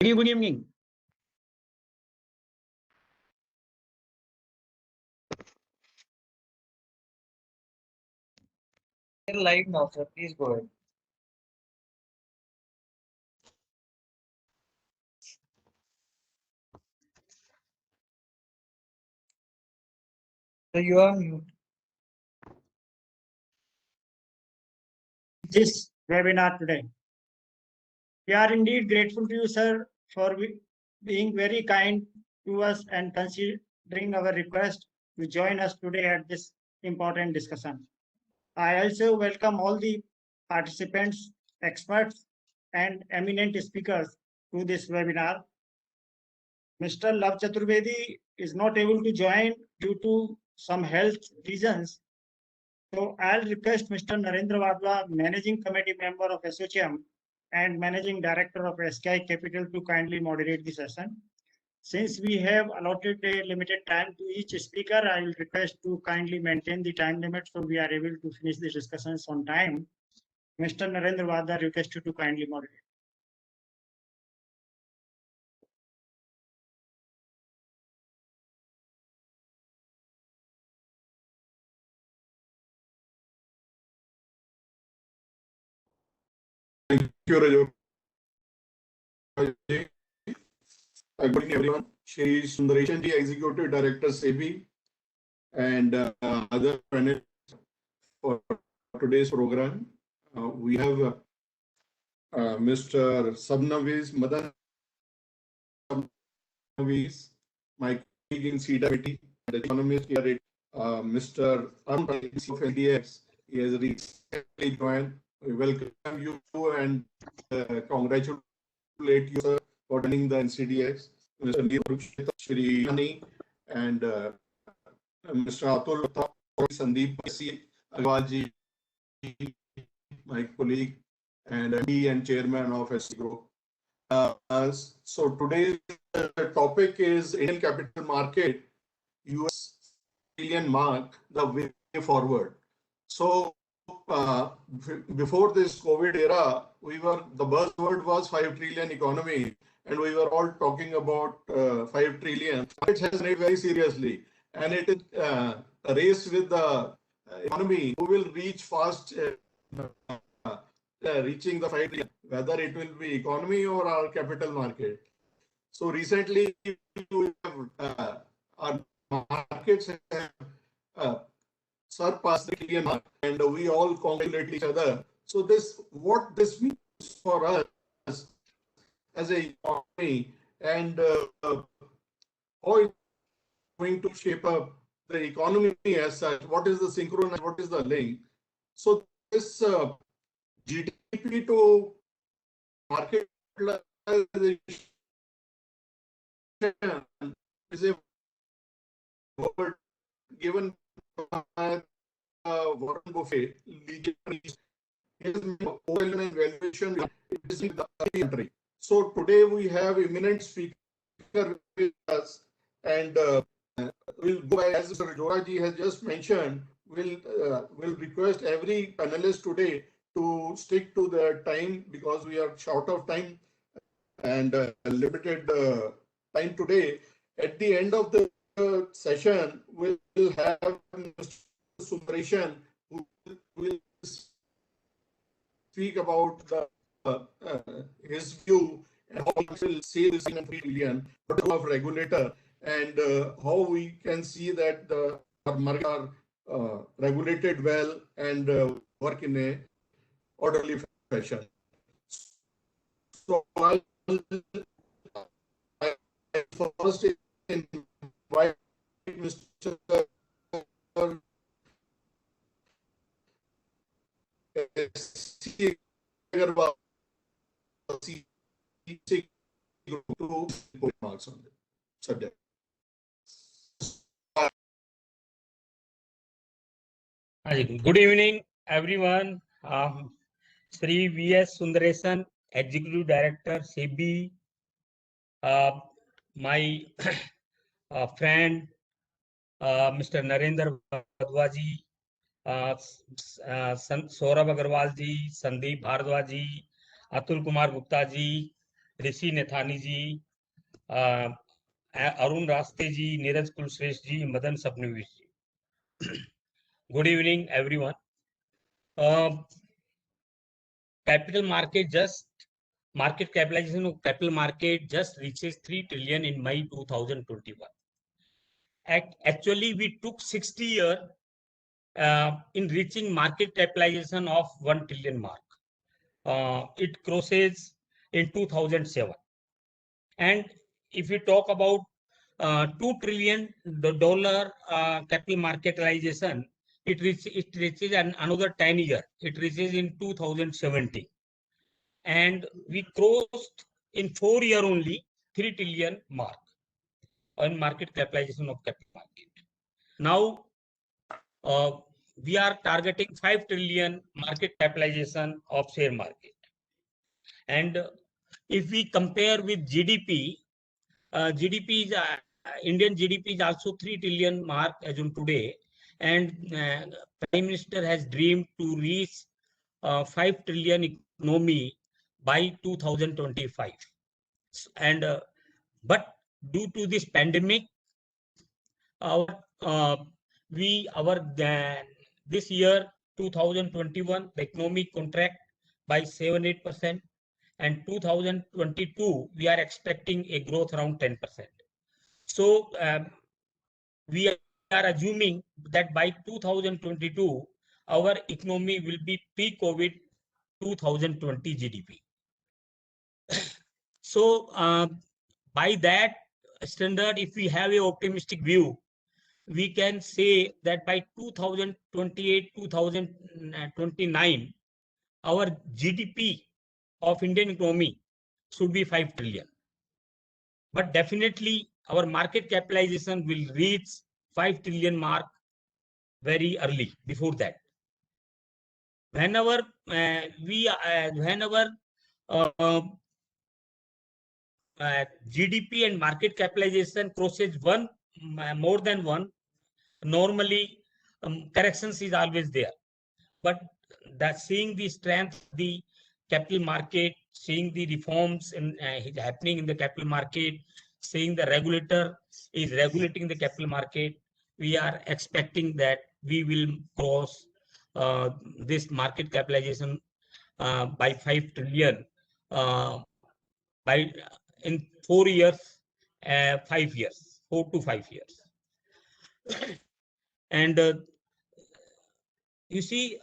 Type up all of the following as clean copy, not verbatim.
Good evening. You're live now, sir. Please go ahead. So you are mute. This webinar today. We are indeed grateful to you, sir, for being very kind to us and considering our request to join us today at this important discussion. I also welcome all the participants, experts, and eminent speakers to this webinar. Mr. Lav Chaturvedi is not able to join due to some health reasons. So I'll request Mr. Narendra Wadhwa, Managing Committee Member of SOCHM and Managing Director of SKI Capital, to kindly moderate the session. Since we have allotted a limited time to each speaker, I will request to kindly maintain the time limit so we are able to finish the discussions on time. Mr. Narendra Wadhwa, request you to kindly moderate. Thank you, Raju. Good evening, everyone. Shri Sundaresan ji, Executive Director, SEBI, and other panelists for today's program. We have Mr. Sabnaviz, Madan Sabnaviz, my colleague in CWT, the economist here, Mr. Arun of LDX. He has recently joined. We welcome you and congratulate you, sir, for running the NCDX. Mr. Shri Ani and Mr. Atul Sandeep Agarwal ji, my colleague and MD and chairman of SC Group. So today's topic is Indian capital market, US trillion mark, the way forward. So before this COVID era, the buzzword was 5 trillion economy, and we were all talking about 5 trillion. It has taken it very seriously, and it is a race with the economy who will reach fast, reaching the 5 trillion, whether it will be economy or our capital market. So recently, our markets have surpassed the trillion mark, and we all congratulate each other. So what this means for us as a economy, and how it's going to shape up the economy as such. What is the synchronized? What is the link? So this GDP to market is a word given by Warren Buffett. Valuation is in the country. So today we have eminent speaker with us, and we'll go by, as Mr. Joraji has just mentioned, we'll request every panelist today to stick to the time because we are short of time and limited time today. At the end of the session, we'll have Mr. Sundaresan who will speak about his view and how he will see this in 3 trillion of regulator, and how we can see that our markets are regulated well and work in a orderly fashion. So I first invite Mr. Agarwal to put marks on the subject. Good evening, everyone. Sri V.S. Sundaresan, Executive Director, SEBI, my friend, Mr. Narendra Wadhwa ji, Saurabh Agarwal ji, Sandeep Bhardwaj ji, Atul Kumar Gupta ji, ऋषि नेथानी जी, अरुण रास्ते जी, नीरज कुलश्रेष्ठ जी, मदन सबनवीस जी. Good evening, everyone. Capital market capitalization of capital market just reaches 3 trillion in May 2021. Actually, we took 60 years in reaching market capitalization of 1 trillion mark. It crosses in 2007. And if we talk about $2 trillion capital market capitalization, it reaches another 10 years. It reaches in 2017. And we crossed in 4 years only 3 trillion mark on market capitalization of capital market. Now, we are targeting 5 trillion market capitalization of share market. And if we compare with GDP, GDP is Indian GDP is also 3 trillion mark as on today, and Prime Minister has dreamed to reach 5 trillion economy by 2025. And but due to this pandemic, our this year 2021 the economic contract by 7-8%, and 2022 we are expecting a growth around 10%. So we are assuming that by 2022 our economy will be pre-COVID 2020 GDP. So by that standard, if we have a optimistic view, we can say that by 2028, 2029, our GDP of Indian economy should be 5 trillion. But definitely our market capitalization will reach 5 trillion mark very early before that. Whenever GDP and market capitalization crosses more than one, normally corrections is always there. But seeing the strength of the capital market, seeing the reforms happening in the capital market, seeing the regulator is regulating the capital market, we are expecting that we will cross this market capitalization by 5 trillion by in 4 years, 5 years, 4 to 5 years. And you see,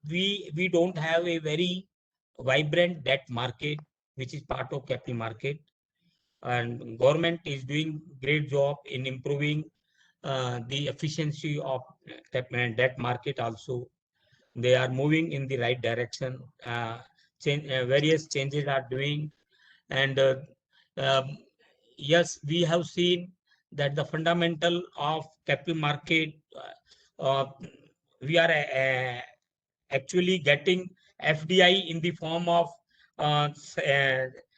we don't have a very vibrant debt market, which is part of capital market, and government is doing great job in improving the efficiency of debt market. Also, they are moving in the right direction. Various changes are doing, and yes, we have seen that the fundamental of capital market, we are actually getting FDI in the form of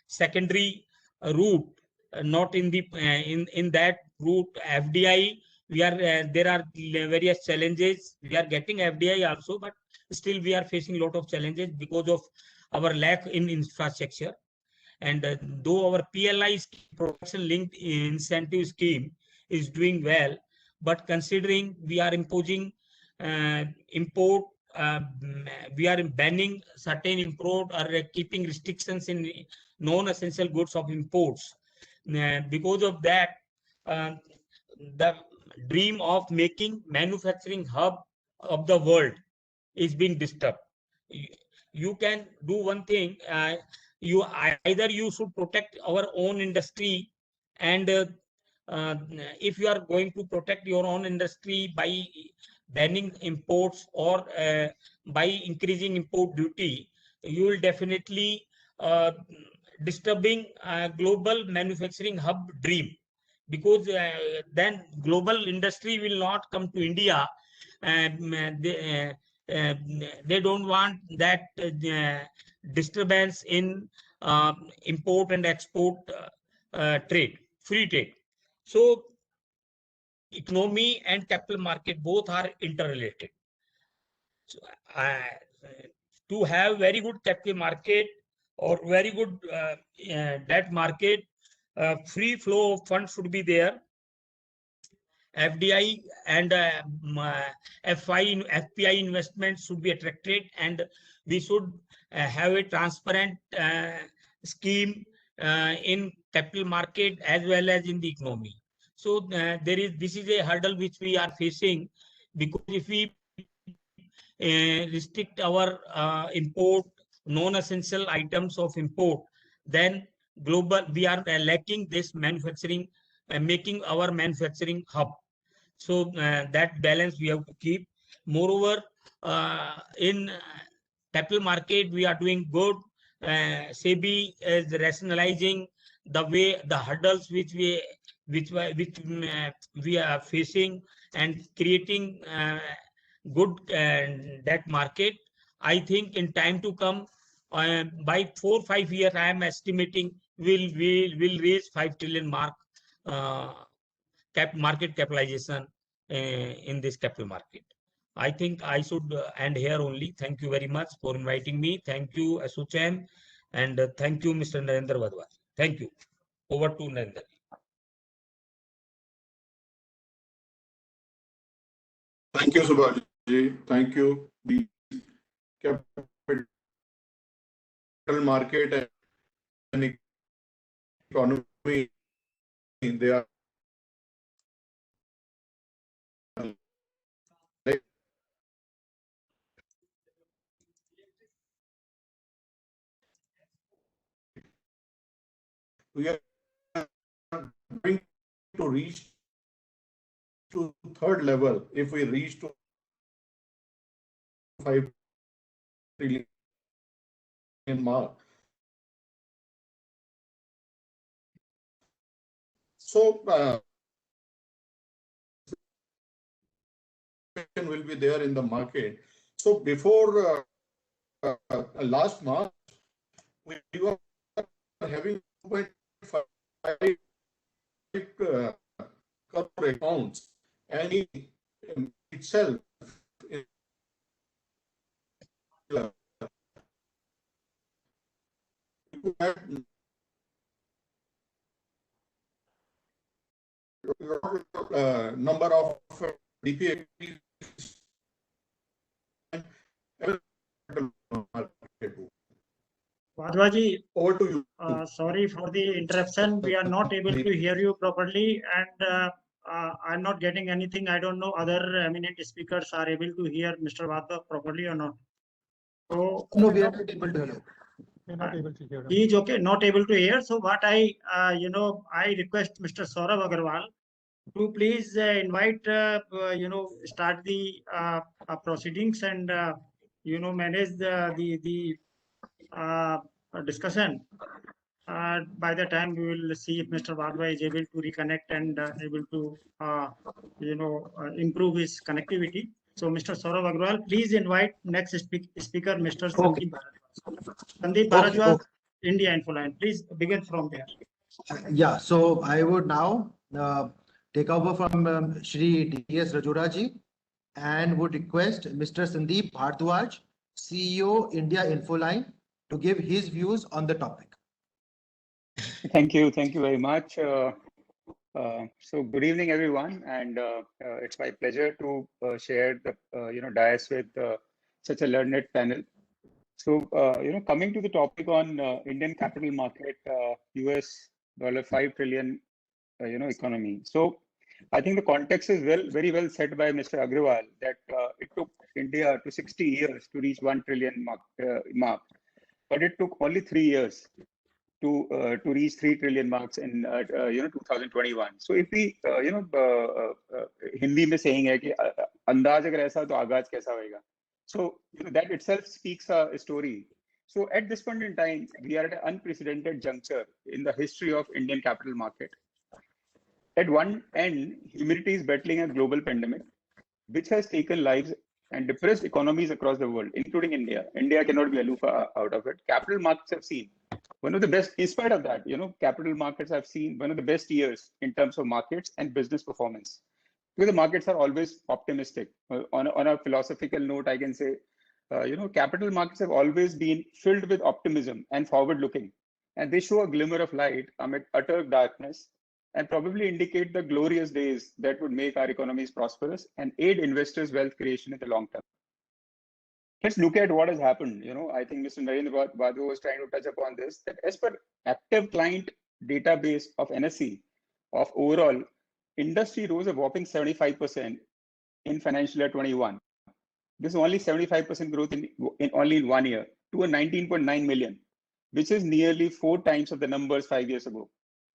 secondary route, not in the in that route FDI. We are there are various challenges. We are getting FDI also, but still we are facing a lot of challenges because of our lack in infrastructure. And though our PLI production linked incentive scheme is doing well, but considering we are imposing import, we are banning certain import or keeping restrictions in non-essential goods of imports. Because of that, the dream of making manufacturing hub of the world is being disturbed. You can do one thing. Either you should protect our own industry, and if you are going to protect your own industry by banning imports or by increasing import duty, you will definitely disturbing global manufacturing hub dream, because then global industry will not come to India. They don't want that disturbance in import and export trade, free trade. So economy and capital market both are interrelated. So, to have very good capital market, or very good debt market. Free flow of funds should be there. FDI and FPI investments should be attracted, and we should have a transparent scheme in capital market as well as in the economy. So this is a hurdle which we are facing, because if we restrict our import, non-essential items of import, then we are lacking this manufacturing, making our manufacturing hub. So that balance we have to keep. Moreover, in capital market, we are doing good. SEBI is rationalizing the way the hurdles which we are facing, and creating good debt market. I think in time to come, by 4 or 5 years, I am estimating will reach 5 trillion mark market capitalization in this capital market. I think I should end here only. Thank you very much for inviting me. Thank you, Asochem, and thank you, Mr. Narendra Bhardwaj. Thank you. Over to Narendra. Thank you, Subhash ji. Thank you. The capital market and economy, they are we are going to reach to third level if we reach to 5 trillion mark. So will be there in the market. So before last March, we were having 2.5 crore accounts, and itself number of DPA. Bhardwaj, Over to you. sorry for the interruption. We are not able to hear you properly, and I'm not getting anything. I don't know other eminent speakers are able to hear Mr. Bhardwaj properly or not. So No, we are not able to hear. We're not able to hear him. he is okay, not able to hear. So what I request Mr. Saurabh Agarwal to please invite, start the proceedings and, manage the discussion. By the time we will see if Mr. Bhardwaj is able to reconnect and able to, improve his connectivity. So Mr. Saurabh Agarwal, please invite next speaker, Mr. Okay. Sandeep Bharadwaj. Sandeep Okay, Bharadwaj, okay. India Infoline. Please begin from there. Yeah, so I would now take over from Shri D.S. Rajora ji, and would request Mr. Sandeep Bharadwaj, CEO, India Infoline, to give his views on the topic. Thank you very much. So good evening, everyone, and it's my pleasure to share the dais with such a learned panel. So coming to the topic on Indian capital market, US $5 trillion economy. So I think the context is very well set by Mr. Agrawal, that it took India to 60 years to reach 1 trillion mark, but it took only 3 years to reach 3 trillion marks in 2021. So if we Hindi में saying है कि अंदाज अगर ऐसा तो आगाज कैसा होएगा. So that itself speaks a story. So at this point in time, we are at an unprecedented juncture in the history of Indian capital market. At one end, humanity is battling a global pandemic, which has taken lives and depressed economies across the world, including India. India cannot be aloof out of it. Capital markets have seen one of the best, in spite of that, capital markets have seen one of the best years in terms of markets and business performance. Because the markets are always optimistic. On a philosophical note, I can say capital markets have always been filled with optimism and forward-looking, and they show a glimmer of light amid utter darkness and probably indicate the glorious days that would make our economies prosperous and aid investors' wealth creation in the long term. Let's look at what has happened. I think Mr. Narendra Badhu was trying to touch upon this, that as per active client database of NSE, of overall, industry rose a whopping 75% in financial year 21. This is only 75% growth in only in 1 year to a 19.9 million, which is nearly 4 times of the numbers 5 years ago.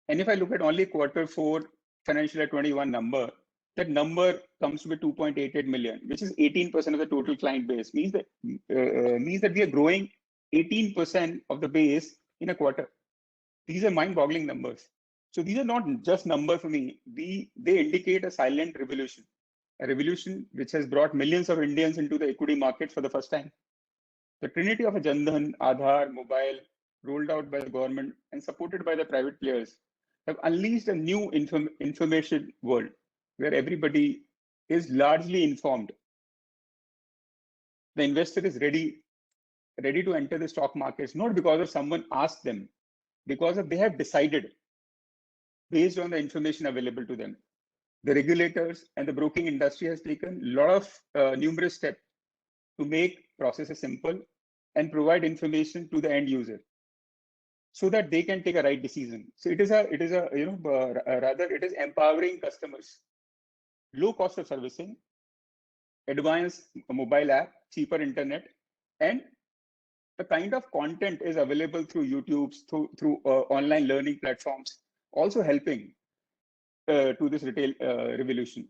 And if I look at only Q4 financial year 21 number, that number comes to be 2.88 million, which is 18% of the total client base. Means that we are growing 18% of the base in a quarter. These are mind-boggling numbers. So these are not just numbers for me. They indicate a silent revolution, a revolution which has brought millions of Indians into the equity market for the first time. The trinity of a Jan Dhan, Aadhaar, mobile, rolled out by the government and supported by the private players, have unleashed a new information world where everybody is largely informed. The investor is ready to enter the stock markets, not because of someone asked them, because of they have decided based on the information available to them. The regulators and the broking industry has taken a lot of numerous steps to make processes simple and provide information to the end user so that they can take a right decision. So it is empowering customers, low cost of servicing, advanced mobile app, cheaper internet, and the kind of content is available through YouTube, through online learning platforms, also helping to this retail revolution.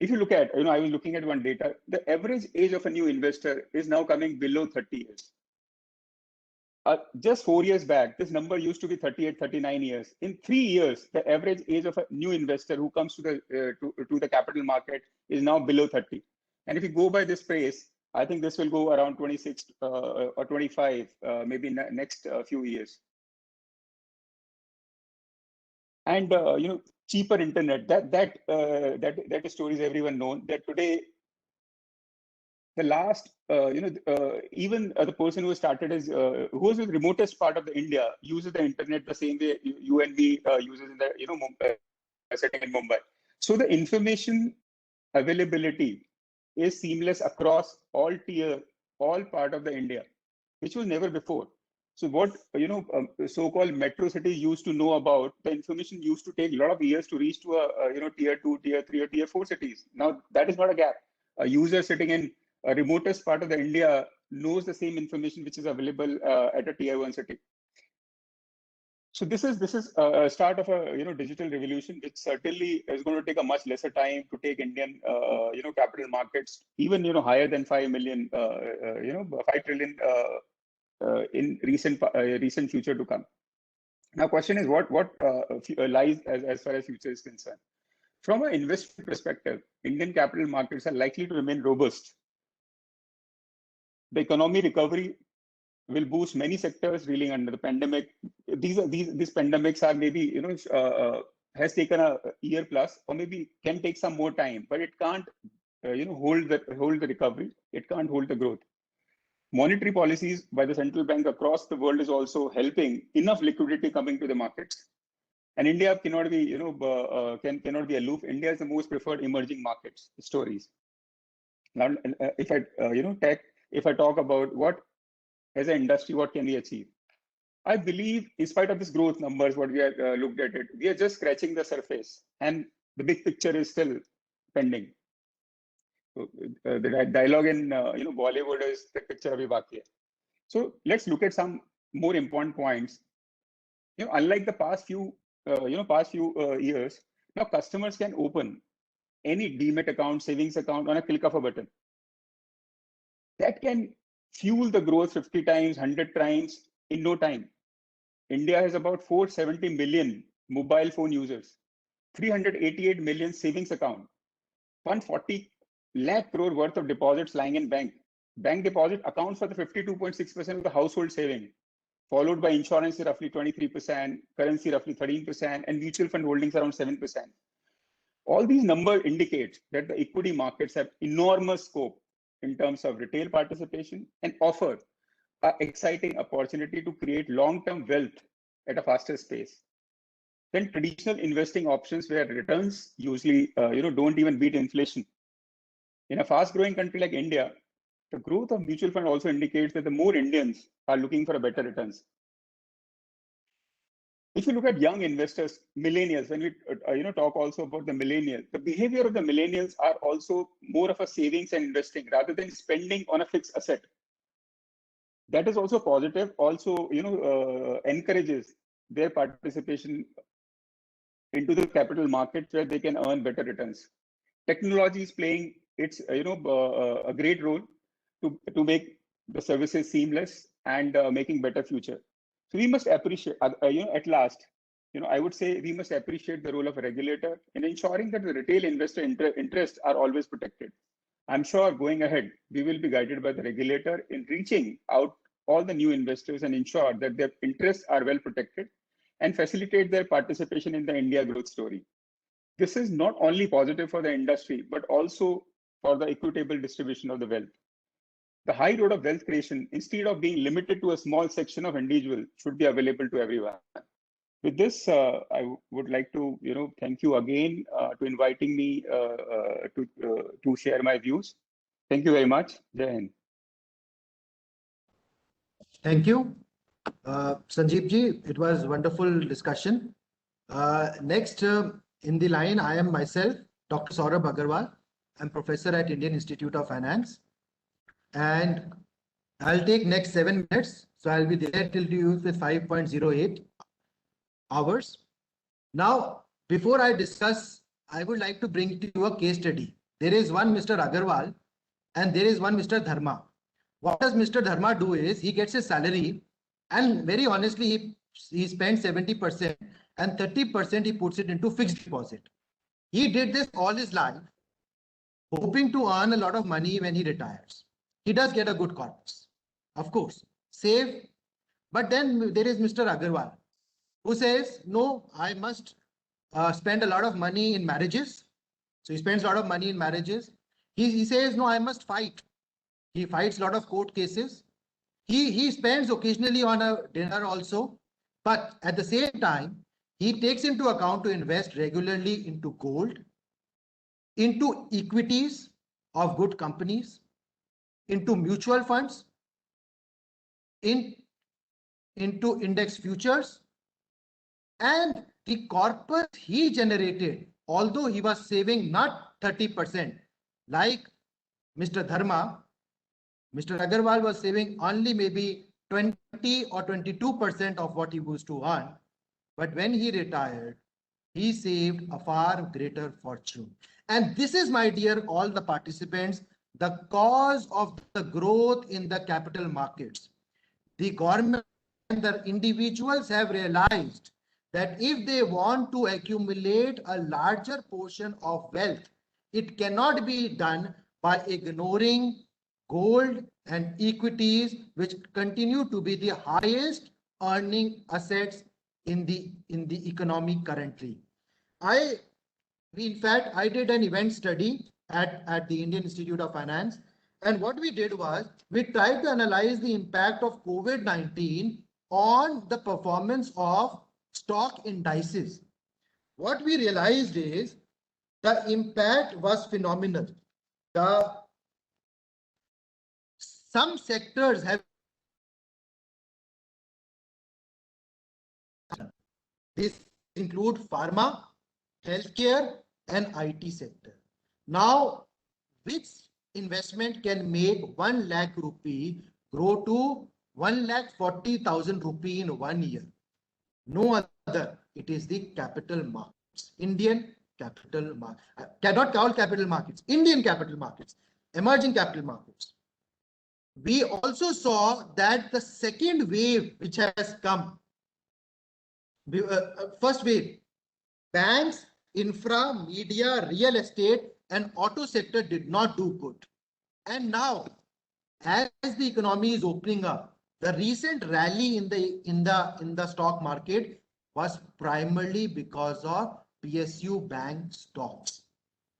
If you look at, I was looking at one data, the average age of a new investor is now coming below 30 years. Just 4 years back, this number used to be 38, 39 years. In 3 years, the average age of a new investor who comes to the capital market is now below 30. And if you go by this pace, I think this will go around 26 or 25, maybe next few years. And cheaper internet. That story is everyone known. That today, the last even the person who started as who was the remotest part of the India uses the internet the same way you and me uses in the Mumbai, sitting in Mumbai. So the information availability is seamless across all tier, all part of the India, which was never before. So what so-called metro cities used to know about, the information used to take a lot of years to reach to a tier 2, tier 3, or tier 4 cities. Now that is not a gap. A user sitting in a remotest part of the India knows the same information which is available at a tier 1 city. So this is a start of a digital revolution, which certainly is going to take a much lesser time to take Indian capital markets even higher than 5 million 5 trillion in recent future to come. Now, question is what lies as far as future is concerned. From an investment perspective, Indian capital markets are likely to remain robust. The economy recovery will boost many sectors reeling under the pandemic. These pandemics are maybe has taken a year plus, or maybe can take some more time, but it can't hold the recovery. It can't hold the growth. Monetary policies by the central bank across the world is also helping enough liquidity coming to the markets. And India cannot be, cannot be aloof. India is the most preferred emerging markets stories. Now, if I talk about what as an industry, what can we achieve? I believe, in spite of this growth numbers, what we are looked at it, we are just scratching the surface, and the big picture is still pending. So, the dialogue in Bollywood is the picture abhi baki hai. So let's look at some more important points. Unlike the past few years, now customers can open any Demat account, savings account on a click of a button. That can fuel the growth 50 times, 100 times in no time. India has about 470 million mobile phone users, 388 million savings account, 140 lakh crore worth of deposits lying in bank. Bank deposit accounts for the 52.6% of the household saving, followed by insurance roughly 23%, currency roughly 13%, and mutual fund holdings around 7%. All these numbers indicate that the equity markets have enormous scope in terms of retail participation and offer an exciting opportunity to create long-term wealth at a faster pace than traditional investing options where returns usually don't even beat inflation. In a fast-growing country like India, the growth of mutual fund also indicates that the more Indians are looking for a better returns. If you look at young investors, millennials, when we talk also about the millennials, the behavior of the millennials are also more of a savings and investing rather than spending on a fixed asset. That is also positive. Also, encourages their participation into the capital markets where they can earn better returns. Technology is playing its a great role to make the services seamless and making better future. So we must appreciate, at last, I would say we must appreciate the role of a regulator in ensuring that the retail investor interests are always protected. I'm sure going ahead, we will be guided by the regulator in reaching out all the new investors and ensure that their interests are well protected and facilitate their participation in the India growth story. This is not only positive for the industry, but also for the equitable distribution of the wealth. The high road of wealth creation, instead of being limited to a small section of individuals, should be available to everyone. With this, I would like to thank you again to inviting me to share my views. Thank you very much. Jai Hind. Thank you. Sanjeev ji, it was wonderful discussion. Next in the line, I am myself, Dr. Saurabh Agarwal. I'm professor at Indian Institute of Finance. And I'll take next 7 minutes. So I'll be there till you use with 5.08 hours. Now, before I discuss, I would like to bring to you a case study. There is one Mr. Agarwal and there is one Mr. Dharma. What does Mr. Dharma do is he gets his salary and very honestly, he spends 70% and 30% he puts it into fixed deposit. He did this all his life, hoping to earn a lot of money when he retires. He does get a good corpus, of course, save. But then there is Mr. Agarwal, who says, no, I must spend a lot of money in marriages. So he spends a lot of money in marriages. He says, no, I must fight. He fights a lot of court cases. He spends occasionally on a dinner also. But at the same time, he takes into account to invest regularly into gold, into equities of good companies, into mutual funds, into index futures, and the corpus he generated, although he was saving not 30%, like Mr. Dharma, Mr. Agarwal was saving only maybe 20 or 22% of what he used to earn. But when he retired, he saved a far greater fortune. And this is, my dear, all the participants, the cause of the growth in the capital markets. The government and the individuals have realized that if they want to accumulate a larger portion of wealth, it cannot be done by ignoring gold and equities, which continue to be the highest earning assets in the economy currently. In fact, I did an event study at the Indian Institute of Finance. And what we did was we tried to analyze the impact of COVID-19 on the performance of stock indices. What we realized is the impact was phenomenal. Some sectors have this include pharma, healthcare, and IT sector. Now, which investment can make 1 lakh rupee grow to 1,40,000 rupee in 1 year? No other. It is the capital markets, Indian capital market. Cannot all capital markets, Indian capital markets, emerging capital markets. We also saw that the second wave which has come, first wave, banks, infra, media, real estate, and auto sector did not do good. And now, as the economy is opening up, the recent rally in the stock market was primarily because of PSU bank stocks.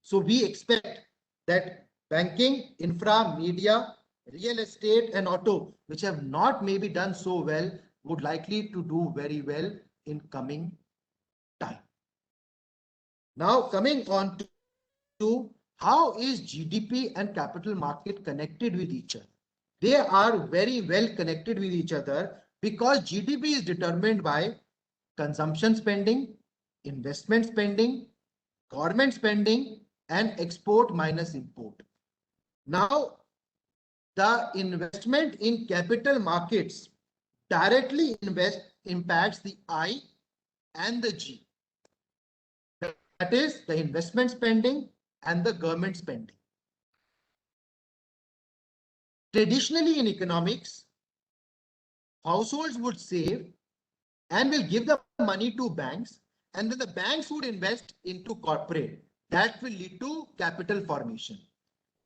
So we expect that banking, infra, media, real estate, and auto, which have not maybe done so well, would likely to do very well in coming time. Now, coming on to how is GDP and capital market connected with each other? They are very well connected with each other because GDP is determined by consumption spending, investment spending, government spending, and export minus import. Now, the investment in capital markets directly impacts the I and the G. That is the investment spending and the government spending. Traditionally in economics, households would save and will give the money to banks, and then the banks would invest into corporate. That will lead to capital formation.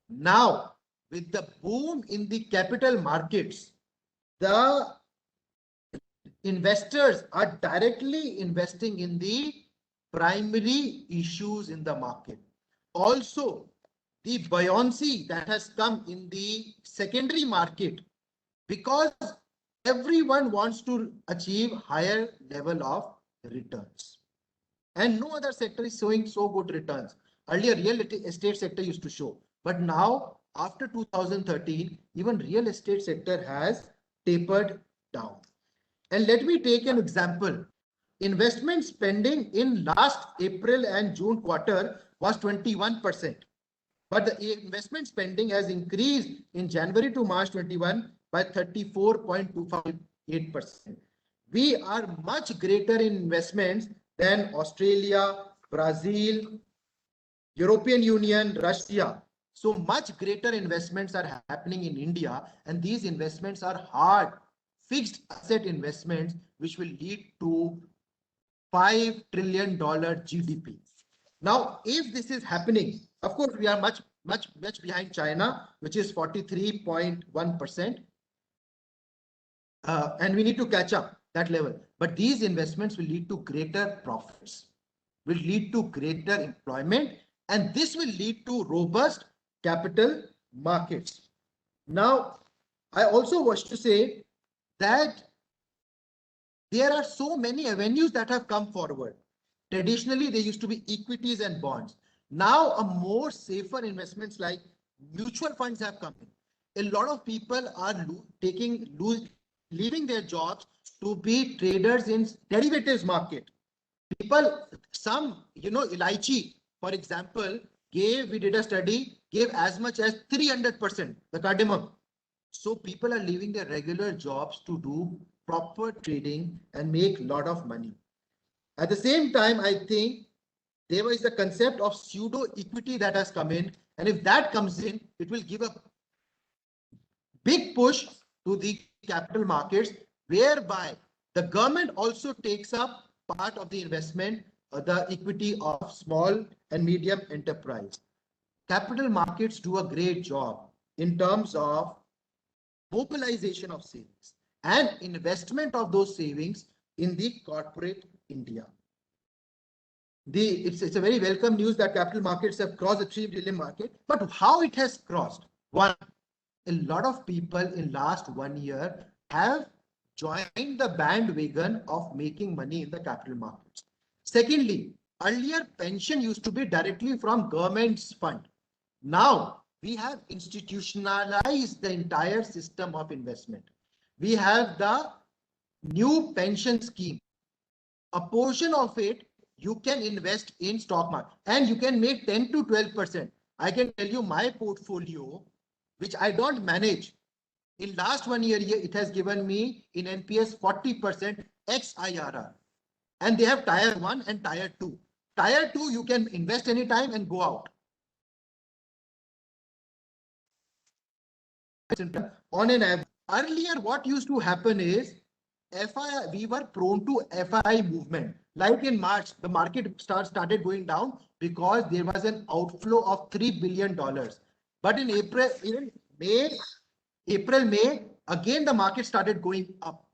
Now, with the boom in the capital markets, the investors are directly investing in the primary issues in the market. Also, the buoyancy that has come in the secondary market, because everyone wants to achieve higher level of returns. And no other sector is showing so good returns. Earlier, real estate sector used to show, but now after 2013, even real estate sector has tapered down. And let me take an example. Investment spending in last April and June quarter was 21%. But the investment spending has increased in January to March 21 by 34.258%. We are much greater in investments than Australia, Brazil, European Union, Russia. So much greater investments are happening in India, and these investments are hard, fixed asset investments, which will lead to $5 trillion GDP. Now, if this is happening, of course, we are much behind China, which is 43.1%. And we need to catch up that level. But these investments will lead to greater profits, will lead to greater employment, and this will lead to robust capital markets. Now, I also wish to say that there are so many avenues that have come forward. Traditionally, there used to be equities and bonds. Now, a more safer investments like mutual funds have come in. A lot of people are leaving their jobs to be traders in derivatives market. People, some, Elaichi, for example, we did a study, gave as much as 300%, the cardamom. So people are leaving their regular jobs to do proper trading and make a lot of money. At the same time, I think there is the concept of pseudo equity that has come in. And if that comes in, it will give a big push to the capital markets, whereby the government also takes up part of the investment, the equity of small and medium enterprise. Capital markets do a great job in terms of mobilization of savings and investment of those savings in the corporate India. It's a very welcome news that capital markets have crossed the $3 trillion market, but how it has crossed? One, a lot of people in last 1 year have joined the bandwagon of making money in the capital markets. Secondly, earlier pension used to be directly from government's fund. Now we have institutionalized the entire system of investment. We have the new pension scheme. A portion of it you can invest in stock market and you can make 10 to 12%. I can tell you my portfolio, which I don't manage. In last 1 year, it has given me in NPS 40% XIRR. And they have tier 1 and tier 2. Tier 2, you can invest anytime and go out. On an average, earlier what used to happen is we were prone to FII movement. Like in March, the market started going down because there was an outflow of $3 billion. But in April, May, again the market started going up.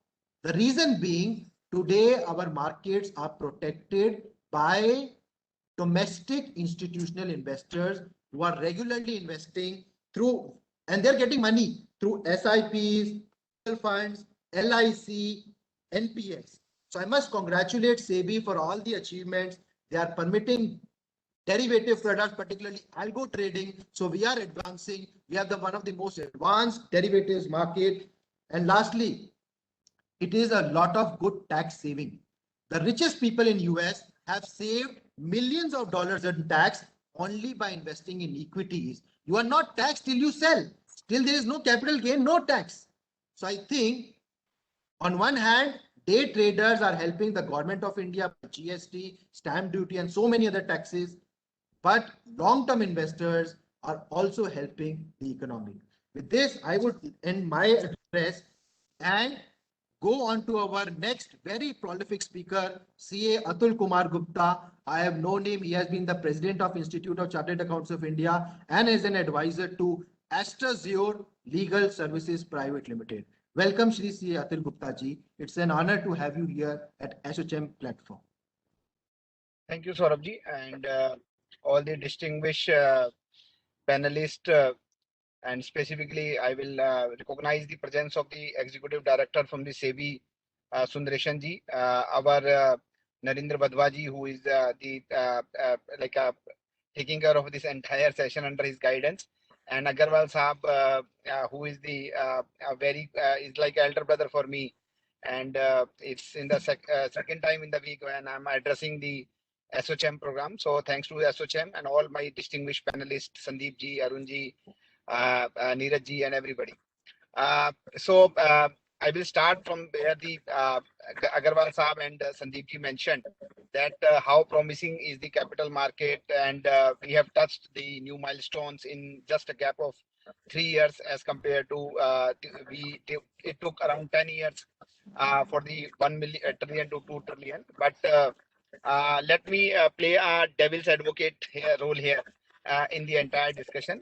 The reason being, today our markets are protected by domestic institutional investors who are regularly investing through, and they're getting money through SIPs, mutual funds, LIC, NPS. So I must congratulate SEBI for all the achievements. They are permitting derivative products, particularly algo trading. So we are advancing. We have one of the most advanced derivatives market. And lastly, it is a lot of good tax saving. The richest people in US have saved millions of dollars in tax only by investing in equities. You are not taxed till you sell. Still there is no capital gain, no tax. So I think on one hand, day traders are helping the government of India, GST, stamp duty, and so many other taxes. But long-term investors are also helping the economy. With this, I would end my address and go on to our next very prolific speaker, CA Atul Kumar Gupta. I have known him. He has been the president of Institute of Chartered Accountants of India and is an advisor to Astrazure Legal Services Private Limited. Welcome, Shri CA Atul Gupta ji. It's an honor to have you here at ASSOCHAM platform. Thank you, Saurabh ji, and all the distinguished panelists, and specifically, I will recognize the presence of the Executive Director from the SEBI, Sundareshan ji, our Narendra Badwa ji, who is taking care of this entire session under his guidance, and Agarwal Saab, who is the is like elder brother for me, and it's in the second time in the week when I'm addressing the ASSOCHAM program. So thanks to ASSOCHAM and all my distinguished panelists, Sandeep ji, Arun ji, Neeraj ji, and everybody. So I will start from where the Agarwal Saab and Sandeep ji mentioned that how promising is the capital market, and we have touched the new milestones in just a gap of 3 years as compared to it took around 10 years for the 1 trillion to 2 trillion. But let me play a devil's advocate role here in the entire discussion.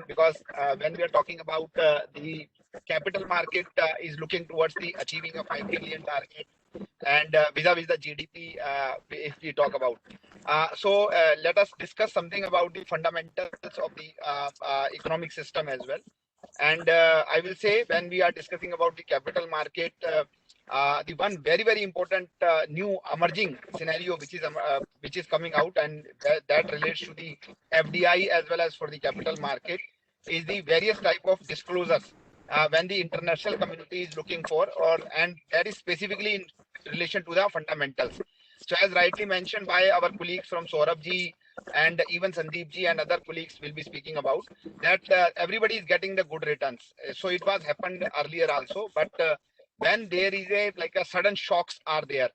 Because when we are talking about the capital market is looking towards the achieving a 5 trillion target, and vis-a-vis the GDP, if we talk about. So let us discuss something about the fundamentals of the economic system as well. And I will say, when we are discussing about the capital market, the one very, very important new emerging scenario which is coming out, and that relates to the FDI as well as for the capital market, is the various type of disclosures when the international community is looking for, and that is specifically in relation to the fundamentals. So as rightly mentioned by our colleagues from Saurabh ji and even Sandeep ji and other colleagues will be speaking about, that everybody is getting the good returns. So it was happened earlier also, but when there is a sudden shocks are there,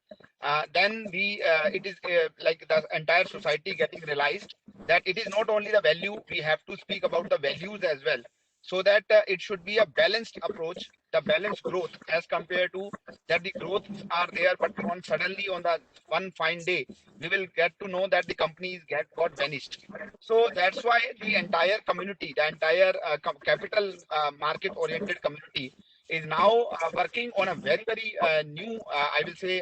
then it is like the entire society getting realized that it is not only the value, we have to speak about the values as well, so that it should be a balanced approach, the balanced growth, as compared to that the growths are there, but suddenly on the one fine day we will get to know that the companies got vanished. So that's why the entire community, the entire capital market oriented community is now working on a very, very new, I will say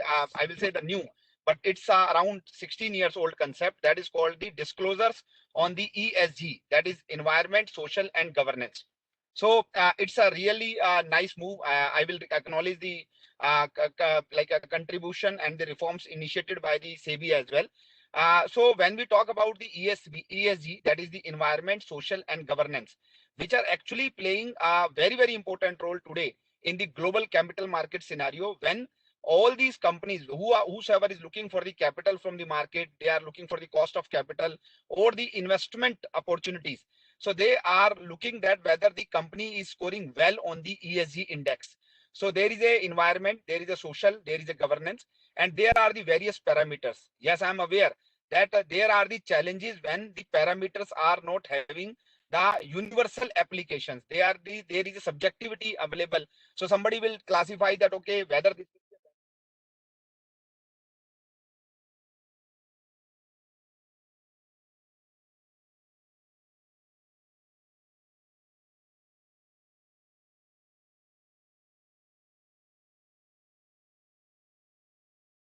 the new, but it's around 16 years old concept, that is called the disclosures on the ESG, that is environment, social and governance. So it's a really nice move. I will acknowledge the like a contribution and the reforms initiated by the SEBI as well. So when we talk about the ESG, that is the environment, social and governance, which are actually playing a very, very important role today in the global capital market scenario, when all these companies whosoever is looking for the capital from the market, they are looking for the cost of capital or the investment opportunities. So they are looking that whether the company is scoring well on the ESG index. So there is a environment, there is a social, there is a governance, and there are the various parameters. Yes, I am aware that there are the challenges when the parameters are not having the universal applications. There is a subjectivity available. So somebody will classify that, okay, whether this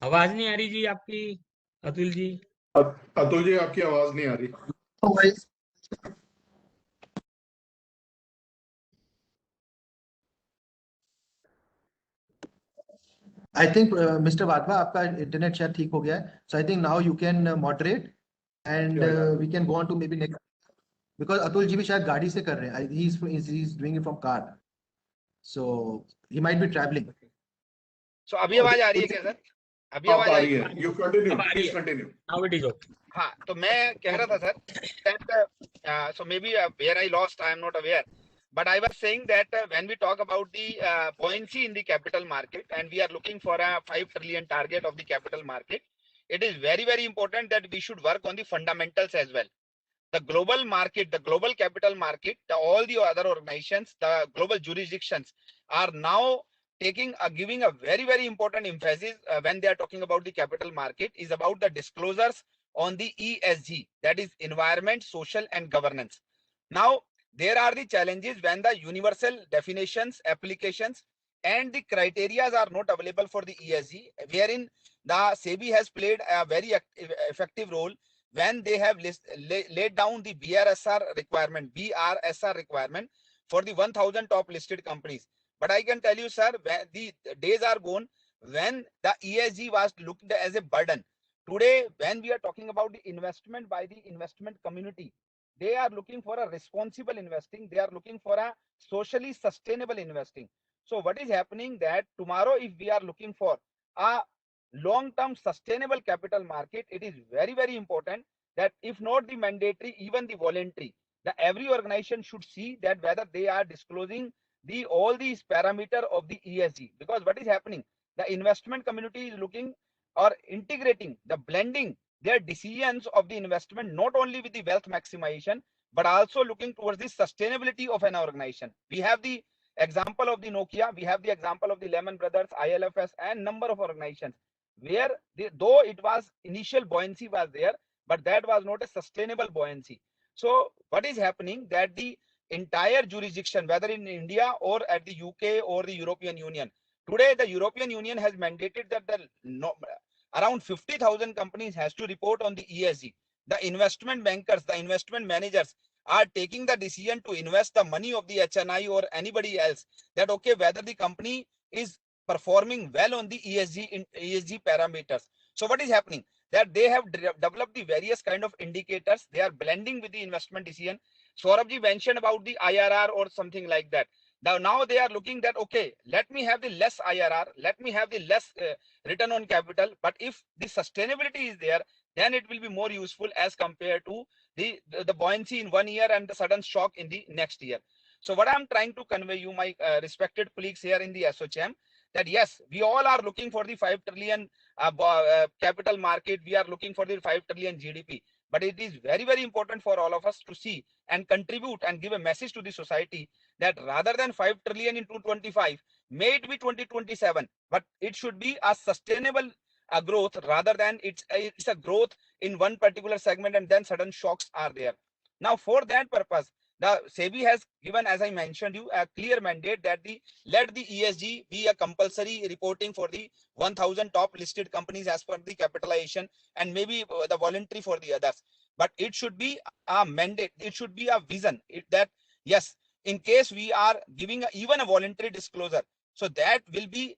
आवाज नहीं आ रही जी आपकी, अतुल जी। अतुल जी, आपकी आवाज नहीं आ रही। No worries. I think Mr. Wadhwa, आपका internet शायद ठीक हो गया है. So I think now you can moderate and we can go on to maybe next. Because Atul ji भी शायद गाड़ी से कर रहे हैं. He's doing it from car. So he might be traveling. So अभी आवाज आ रही है क्या सर? अभी अब आवाज आ आ रही रही है? है. You continue. अब आ रही Please है. continue. Now it is okay. हाँ, तो मैं कह रहा था sir that so maybe where I lost, I am not aware. But I was saying that when we talk about the buoyancy in the capital market and we are looking for a 5 trillion target of the capital market, it is very, very important that we should work on the fundamentals as well. The global market, the global capital market, all the other organizations, the global jurisdictions are now giving a very, very important emphasis when they are talking about the capital market is about the disclosures on the ESG, that is environment, social and governance. Now, there are the challenges when the universal definitions, applications and the criteria are not available for the ESG, wherein the SEBI has played a very effective role when they have laid down the BRSR requirement for the 1000 top listed companies. But I can tell you, sir, the days are gone when the ESG was looked as a burden. Today, when we are talking about the investment by the investment community, they are looking for a responsible investing. They are looking for a socially sustainable investing. So what is happening that tomorrow, if we are looking for a long-term sustainable capital market, it is very, very important that if not the mandatory, even the voluntary, that every organization should see that whether they are disclosing all these parameter of the ESG. Because what is happening, the investment community is looking or integrating the blending their decisions of the investment not only with the wealth maximization but also looking towards the sustainability of an organization. We have the example of the Nokia, we have the example of the Lehman Brothers, ILFS and number of organizations where though it was initial buoyancy was there, but that was not a sustainable buoyancy. So what is happening that the entire jurisdiction, whether in India or at the UK or the European Union, today the European Union has mandated that around 50,000 companies has to report on the ESG. The investment bankers, the investment managers are taking the decision to invest the money of the HNI or anybody else, that okay, whether the company is performing well on the ESG parameters. So what is happening, that they have developed the various kind of indicators. They are blending with the investment decision. Saurabh mentioned about the IRR or something like that. Now they are looking that, okay, let me have the less IRR, let me have the less return on capital. But if the sustainability is there, then it will be more useful as compared to the buoyancy in 1 year and the sudden shock in the next year. So what I'm trying to convey you, my respected colleagues here in the SOCM, that yes, we all are looking for the 5 trillion capital market. We are looking for the 5 trillion GDP. But it is very, very important for all of us to see and contribute and give a message to the society that rather than 5 trillion in 2025, may it be 2027, but it should be a sustainable growth rather than it's a growth in one particular segment and then sudden shocks are there. Now, for that purpose, the SEBI has given, as I mentioned you, a clear mandate that let the ESG be a compulsory reporting for the 1000 top listed companies as per the capitalization and maybe the voluntary for the others. But it should be a mandate. It should be a vision that yes, in case we are giving even a voluntary disclosure, so that will be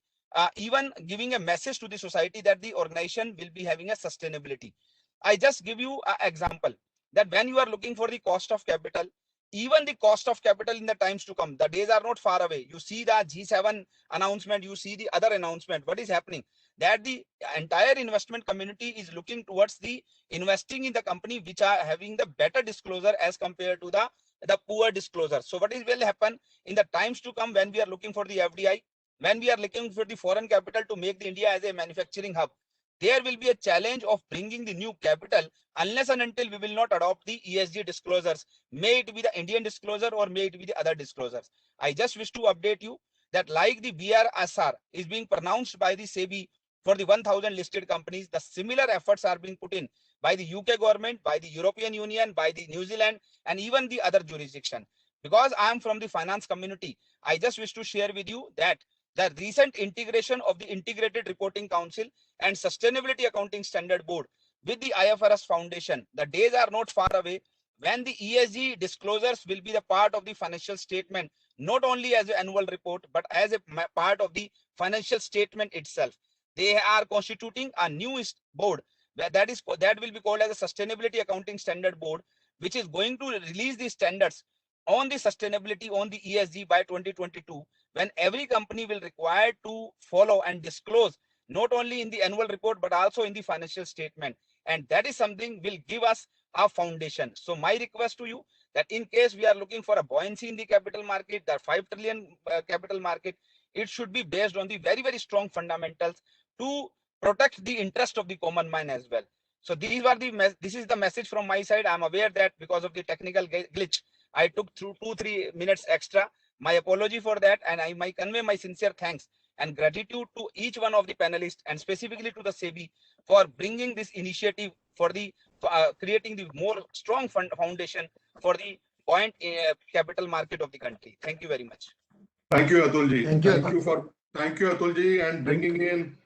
even giving a message to the society that the organization will be having a sustainability. I just give you an example that when you are looking for the cost of capital, even the cost of capital in the times to come, the days are not far away. You see the G7 announcement, you see the other announcement. What is happening? That the entire investment community is looking towards the investing in the company which are having the better disclosure as compared to the poor disclosure. So what will happen in the times to come when we are looking for the FDI, when we are looking for the foreign capital to make the India as a manufacturing hub? There will be a challenge of bringing the new capital unless and until we will not adopt the ESG disclosures, may it be the Indian disclosure or may it be the other disclosures. I just wish to update you that like the BRSR is being pronounced by the SEBI for the 1000 listed companies, the similar efforts are being put in by the UK government, by the European Union, by the New Zealand, and even the other jurisdiction. Because I am from the finance community, I just wish to share with you that the recent integration of the Integrated Reporting Council and Sustainability Accounting Standard Board with the IFRS Foundation, the days are not far away when the ESG disclosures will be the part of the financial statement, not only as an annual report, but as a part of the financial statement itself. They are constituting a new board that will be called as a Sustainability Accounting Standard Board, which is going to release the standards on the sustainability on the ESG by 2022, when every company will require to follow and disclose not only in the annual report but also in the financial statement, and that is something will give us a foundation. So my request to you that in case we are looking for a buoyancy in the capital market, that 5 trillion capital market, it should be based on the very, very strong fundamentals to protect the interest of the common man as well. So these were this is the message from my side. I'm aware that because of the technical glitch, I took through 2-3 minutes extra. My apology for that, and I might convey my sincere thanks and gratitude to each one of the panelists, and specifically to the SEBI for bringing this initiative for the creating the more strong foundation for the buoyant capital market of the country. Thank you very much. Thank you, Atulji. Thank you. Thank you, Atulji, and bringing in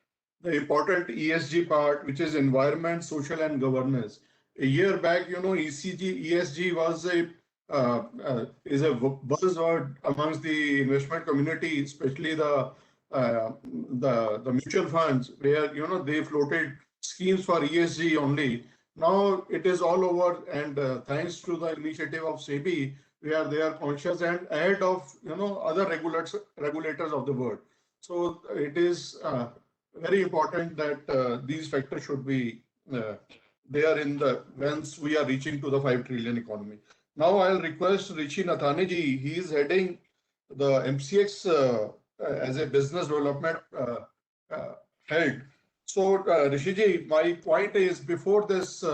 the important ESG part, which is environment, social, and governance. A year back, ESG was is a buzzword amongst the investment community, especially the mutual funds, where they floated schemes for ESG only. Now it is all over, and thanks to the initiative of SEBI, where they are conscious and ahead of other regulators of the world. So it is very important that these factors should be there once we are reaching to the 5 trillion economy. Now I'll request Rishi Nathani ji. He is heading the MCX as a business development head. So Rishi ji, my point is, before this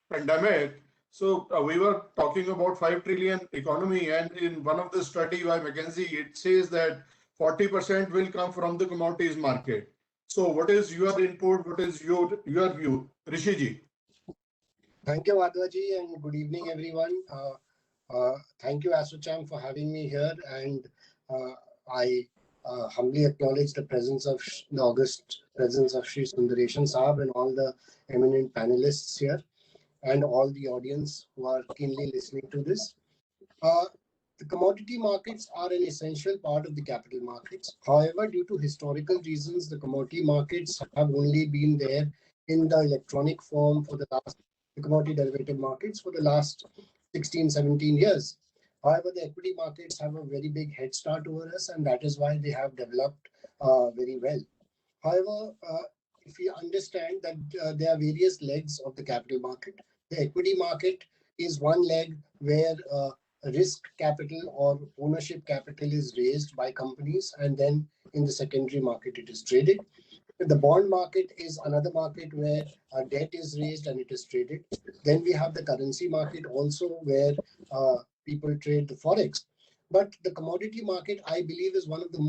pandemic, so we were talking about 5 trillion economy, and in one of the study by McKinsey, it says that 40% will come from the commodities market. So what is your input? What is your view, Rishi ji? Thank you, Wadhwaji, and good evening, everyone. Thank you, ASSOCHAM, for having me here, and I humbly acknowledge the august presence of Shri Sundareshan Saab and all the eminent panelists here, and all the audience who are keenly listening to this. The commodity markets are an essential part of the capital markets. However, due to historical reasons, the commodity markets have only been there in the electronic form for the commodity derivative markets for the last 16-17 years. However, the equity markets have a very big head start over us, and that is why they have developed very well. However, if you understand that there are various legs of the capital market, the equity market is one leg where risk capital or ownership capital is raised by companies, and then in the secondary market it is traded. The bond market is another market where debt is raised and it is traded. Then we have the currency market also, where people trade the forex. But the commodity market, I believe, is one of the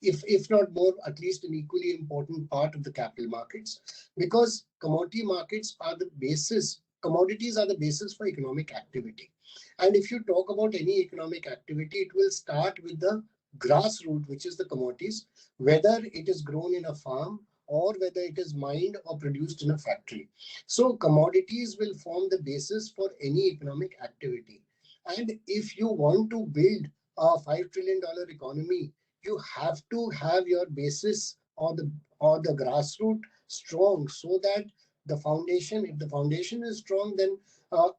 if not more, at least an equally important part of the capital markets, because commodity markets are the basis. Commodities are the basis for economic activity. And if you talk about any economic activity, it will start with the grassroots, which is the commodities, whether it is grown in a farm or whether it is mined or produced in a factory. So commodities will form the basis for any economic activity. And if you want to build a $5 trillion economy, you have to have your basis or the grassroots strong, so that the foundation, if the foundation is strong, then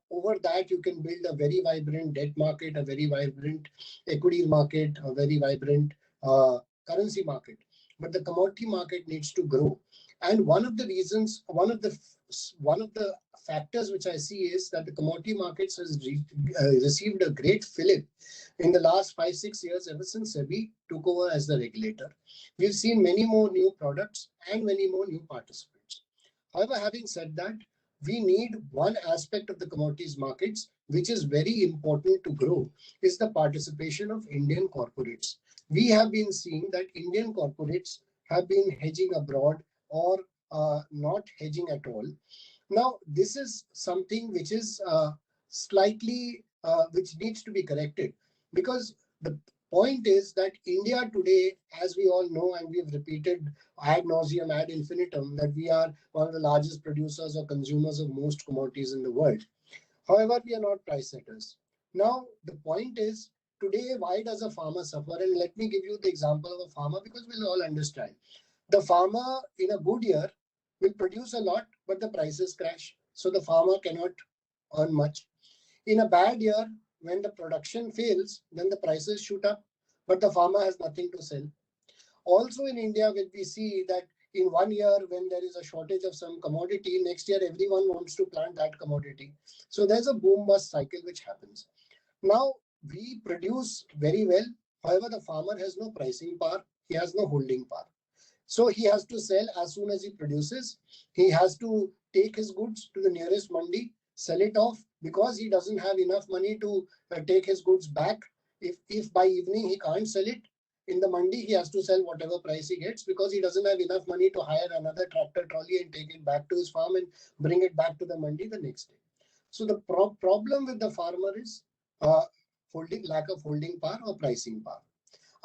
over that you can build a very vibrant debt market, a very vibrant equity market, a very vibrant currency market. But the commodity market needs to grow. And one of the reasons, one of the factors which I see is that the commodity markets has received a great fillip in the last 5-6 years, ever since SEBI took over as the regulator. We've seen many more new products and many more new participants. However, having said that, we need one aspect of the commodities markets, which is very important to grow, is the participation of Indian corporates. We have been seeing that Indian corporates have been hedging abroad or not hedging at all. Now, this is something which is slightly, which needs to be corrected, because point is that India today, as we all know, and we've repeated ad nauseum, ad infinitum, that we are one of the largest producers or consumers of most commodities in the world. However, we are not price setters. Now, the point is, today, why does a farmer suffer? And let me give you the example of a farmer because we'll all understand. The farmer in a good year will produce a lot, but the prices crash. So the farmer cannot earn much. In a bad year, when the production fails, then the prices shoot up, but the farmer has nothing to sell. Also in India, when we see that in 1 year, when there is a shortage of some commodity, next year everyone wants to plant that commodity. So there's a boom bust cycle which happens. Now, we produce very well. However, the farmer has no pricing power. He has no holding power. So he has to sell as soon as he produces. He has to take his goods to the nearest mandi, sell it off, because he doesn't have enough money to take his goods back. If by evening he can't sell it in the mandi, he has to sell whatever price he gets, because he doesn't have enough money to hire another tractor trolley and take it back to his farm and bring it back to the mandi the next day. So the problem with the farmer is lack of holding power or pricing power.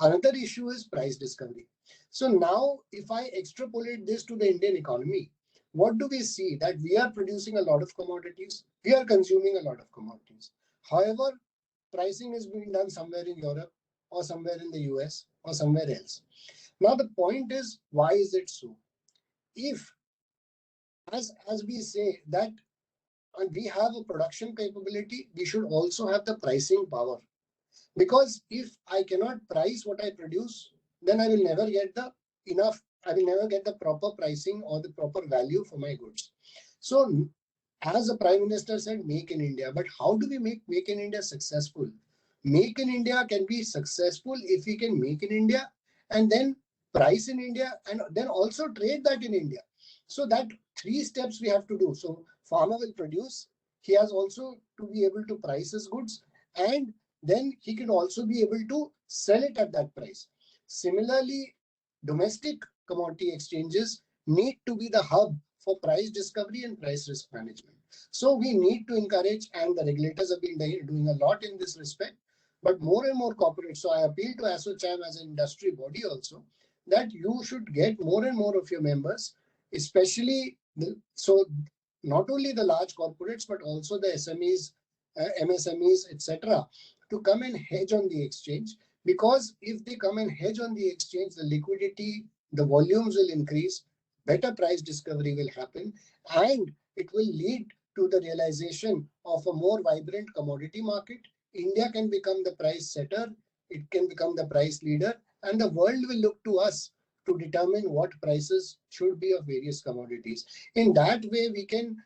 Another issue is price discovery. So now, if I extrapolate this to the Indian economy, what do we see? That we are producing a lot of commodities, we are consuming a lot of commodities. However, pricing is being done somewhere in Europe or somewhere in the US or somewhere else. Now, the point is, why is it so? If, as we say, that we have a production capability, we should also have the pricing power. Because if I cannot price what I produce, then I will never get I will never get the proper pricing or the proper value for my goods. So as the Prime Minister said, make in India. But how do we make in India successful? Make in India can be successful if we can make in India and then price in India and then also trade that in India. So that 3 steps we have to do. So farmer will produce. He has also to be able to price his goods, and then he can also be able to sell it at that price. Similarly, domestic commodity exchanges need to be the hub for price discovery and price risk management. So we need to encourage, and the regulators have been doing a lot in this respect, but more and more corporates. So I appeal to ASSOCHAM as an industry body also, that you should get more and more of your members, especially so not only the large corporates, but also the SMEs, MSMEs, etc., to come and hedge on the exchange. Because if they come and hedge on the exchange, the liquidity, the volumes will increase, better price discovery will happen, and it will lead to the realization of a more vibrant commodity market. India can become the price setter, it can become the price leader, and the world will look to us to determine what prices should be of various commodities. In that way, we can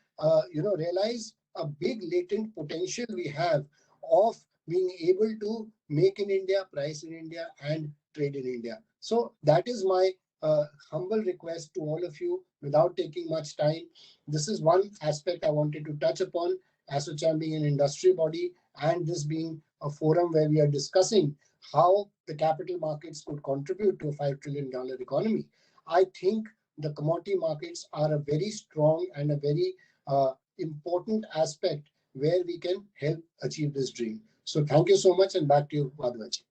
realize a big latent potential we have of being able to make in India, price in India, and trade in India. So that is my humble request to all of you, without taking much time. This is one aspect I wanted to touch upon, ASSOCHAM being an industry body, and this being a forum where we are discussing how the capital markets could contribute to a $5 trillion economy. I think the commodity markets are a very strong and a very important aspect where we can help achieve this dream. So thank you so much, and back to you, Madhavaji.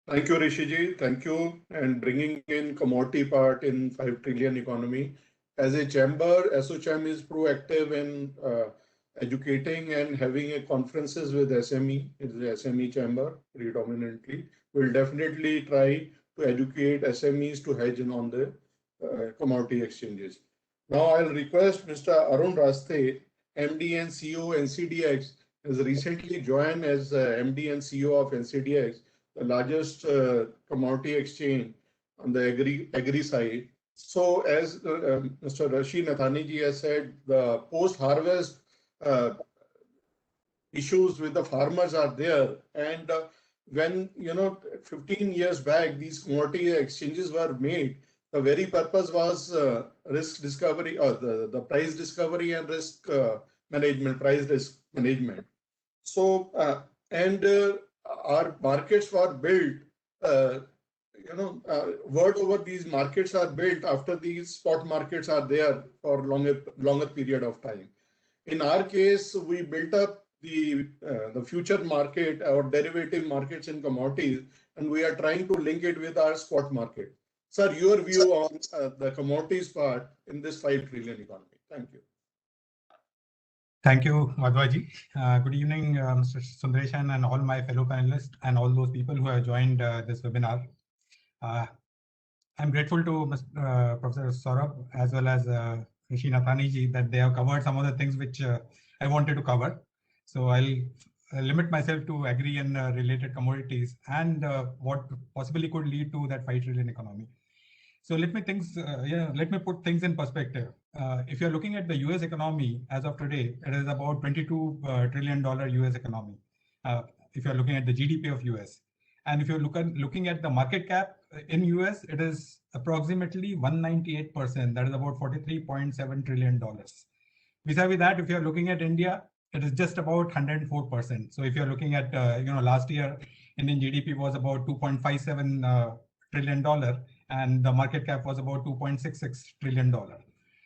Thank you, Rishiji. Thank you. And bringing in commodity part in 5 trillion economy. As a chamber, ASSOCHAM is proactive in educating and having conferences with SME. It's the SME chamber predominantly. We'll definitely try to educate SMEs to hedge in on the commodity exchanges. Now I'll request Mr. Arun Rasthe, MD and CEO NCDX, has recently joined as MD and CEO of NCDX, the largest commodity exchange on the agri side. So as Mr. Rashid Nathani ji has said, the post-harvest issues with the farmers are there. And when, 15 years back, these commodity exchanges were made, the very purpose was risk discovery, or the price discovery and risk management, price risk management. So, our markets were built, word over these markets are built after these spot markets are there for longer period of time. In our case, we built up the future market or derivative markets in commodities, and we are trying to link it with our spot market. Sir, your view on the commodities part in this 5 trillion economy. Thank you. Thank you, Madhwaji. Good evening, Mr. Sundareshan and all my fellow panelists and all those people who have joined this webinar. I'm grateful to Professor Saurabh as well as Rishi Nathani ji that they have covered some of the things which I wanted to cover. So I'll limit myself to agri and related commodities and what possibly could lead to that 5 trillion economy. So let me put things in perspective. If you're looking at the US economy as of today, it is about $22 trillion US economy. If you're looking at the GDP of US. And if you're looking at the market cap in US, it is approximately 198%. That is about $43.7 trillion. Vis-a-vis that, if you're looking at India, it is just about 104%. So if you're looking at, last year, Indian GDP was about $2.57 trillion, and the market cap was about $2.66 trillion.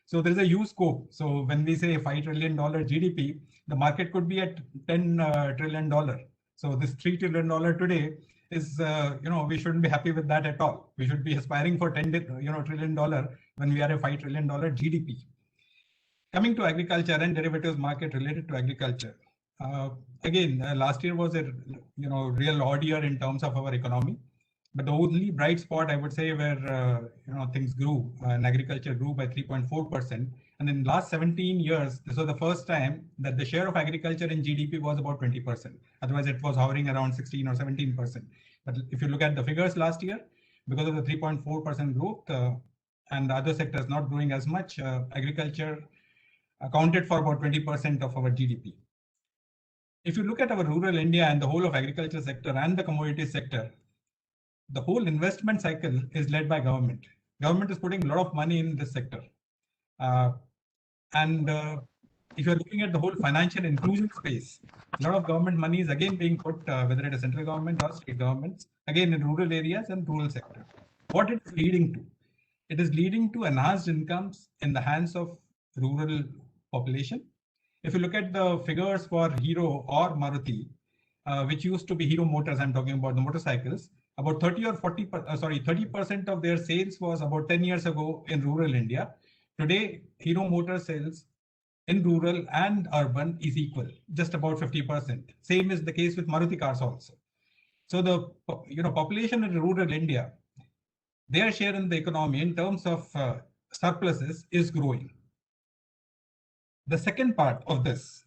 So there's a huge scope. So when we say $5 trillion GDP, the market could be at $10 trillion. So this $3 trillion today is, we shouldn't be happy with that at all. We should be aspiring for $10 trillion when we are a $5 trillion GDP. Coming to agriculture and derivatives market related to agriculture. Again, last year was a real odd year in terms of our economy. But the only bright spot, I would say, where things grew and agriculture grew by 3.4%. And in the last 17 years, this was the first time that the share of agriculture in GDP was about 20%. Otherwise, it was hovering around 16 or 17%. But if you look at the figures last year, because of the 3.4% growth and the other sectors not growing as much, agriculture accounted for about 20% of our GDP. If you look at our rural India and the whole of agriculture sector and the commodity sector, the whole investment cycle is led by government. Government is putting a lot of money in this sector. If you're looking at the whole financial inclusion space, a lot of government money is again being put, whether it is central government or state governments, again in rural areas and rural sector. What it is leading to? It is leading to enhanced incomes in the hands of rural population. If you look at the figures for Hero or Maruti, which used to be Hero Motors, I'm talking about the motorcycles, about 30% of their sales was about 10 years ago in rural India. Today, Hero Motors sales in rural and urban is equal, just about 50%. Same is the case with Maruti cars also. So the population in rural India, their share in the economy in terms of surpluses is growing. The second part of this,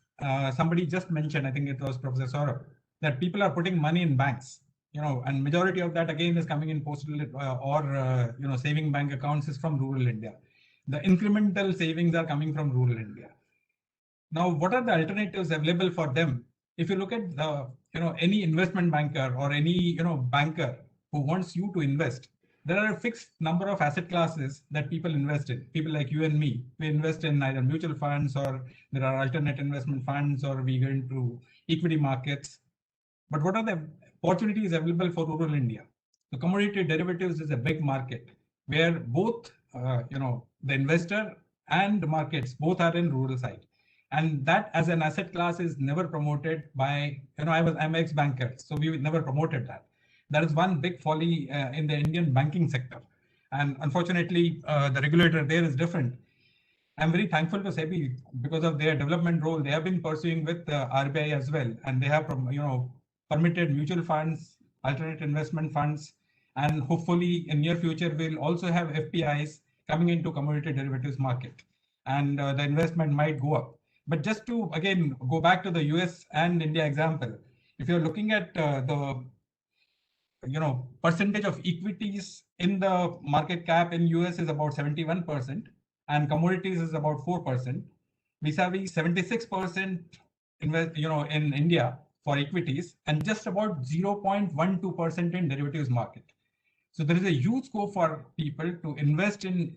somebody just mentioned, I think it was Professor Saurabh, that people are putting money in banks. And majority of that again is coming in postal or saving bank accounts is from rural India. The incremental savings are coming from rural India. Now, what are the alternatives available for them? If you look at the any investment banker or any banker who wants you to invest, there are a fixed number of asset classes that people invest in. People like you and me, we invest in either mutual funds or there are alternate investment funds or we go into equity markets. But what are the opportunities available for rural India? The commodity derivatives is a big market where both, the investor and the markets both are in rural side. And that as an asset class is never promoted by, I'm ex-banker, so we never promoted that. That is one big folly in the Indian banking sector. And unfortunately, the regulator there is different. I'm very thankful to SEBI because of their development role. They have been pursuing with RBI as well. And they have, permitted mutual funds, alternate investment funds, and hopefully in near future, we'll also have FPIs coming into commodity derivatives market. And the investment might go up. But just to, again, go back to the US and India example, if you're looking at the percentage of equities in the market cap in US is about 71% and commodities is about 4%, vis-a-vis 76% in India for equities and just about 0.12% in derivatives market. So there is a huge scope for people to invest in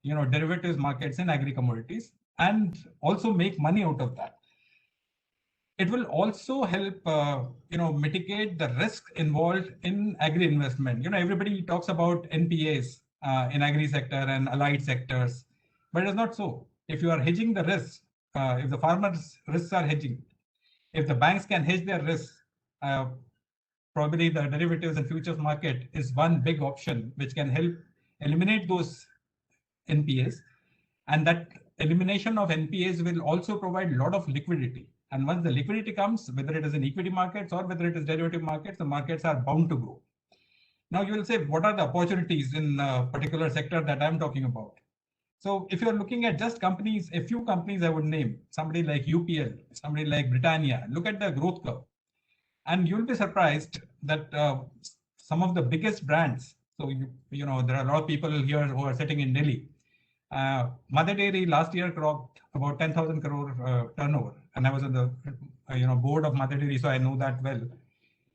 derivatives markets and agri commodities and also make money out of that. It will also help mitigate the risk involved in agri investment. Everybody talks about NPAs in agri sector and allied sectors, but it's not so. If you are hedging the risk, if the farmers' risks are hedging, if the banks can hedge their risk, probably the derivatives and futures market is one big option which can help eliminate those NPAs. And that elimination of NPAs will also provide a lot of liquidity. And once the liquidity comes, whether it is in equity markets or whether it is derivative markets, the markets are bound to grow. Now you will say, what are the opportunities in a particular sector that I'm talking about? So if you're looking at just companies, a few companies I would name, somebody like UPL, somebody like Britannia, look at the growth curve. And you'll be surprised that some of the biggest brands, so you know, there are a lot of people here who are sitting in Delhi. Mother Dairy last year cropped about 10,000 crore turnover, and I was on the board of Mother Dairy, so I know that well.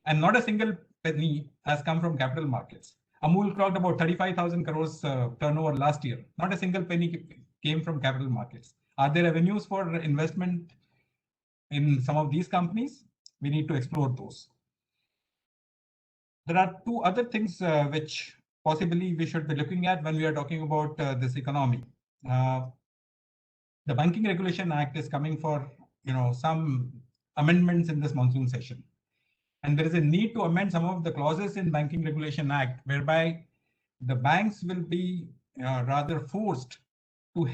And not a single penny has come from capital markets. Amul clocked about 35,000 crores turnover last year. Not a single penny came from capital markets. Are there avenues for investment in some of these companies? We need to explore those. There are two other things which possibly we should be looking at when we are talking about this economy. The Banking Regulation Act is coming for some amendments in this monsoon session. And there is a need to amend some of the clauses in Banking Regulation Act whereby the banks will be rather forced to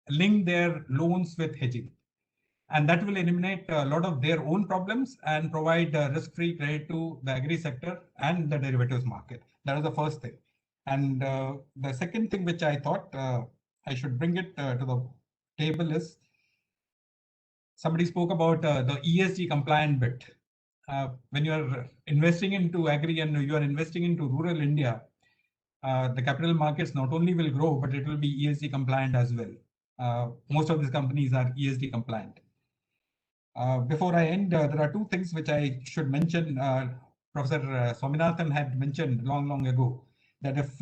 link their loans with hedging. And that will eliminate a lot of their own problems and provide risk-free credit to the agri sector and the derivatives market. That is the first thing. And the second thing which I thought I should bring it to the table is, somebody spoke about the ESG compliant bit. When you are investing into agri and you are investing into rural India, the capital markets not only will grow, but it will be ESG compliant as well. Most of these companies are ESG compliant. Before I end, there are two things which I should mention. Professor Swaminathan had mentioned long ago that if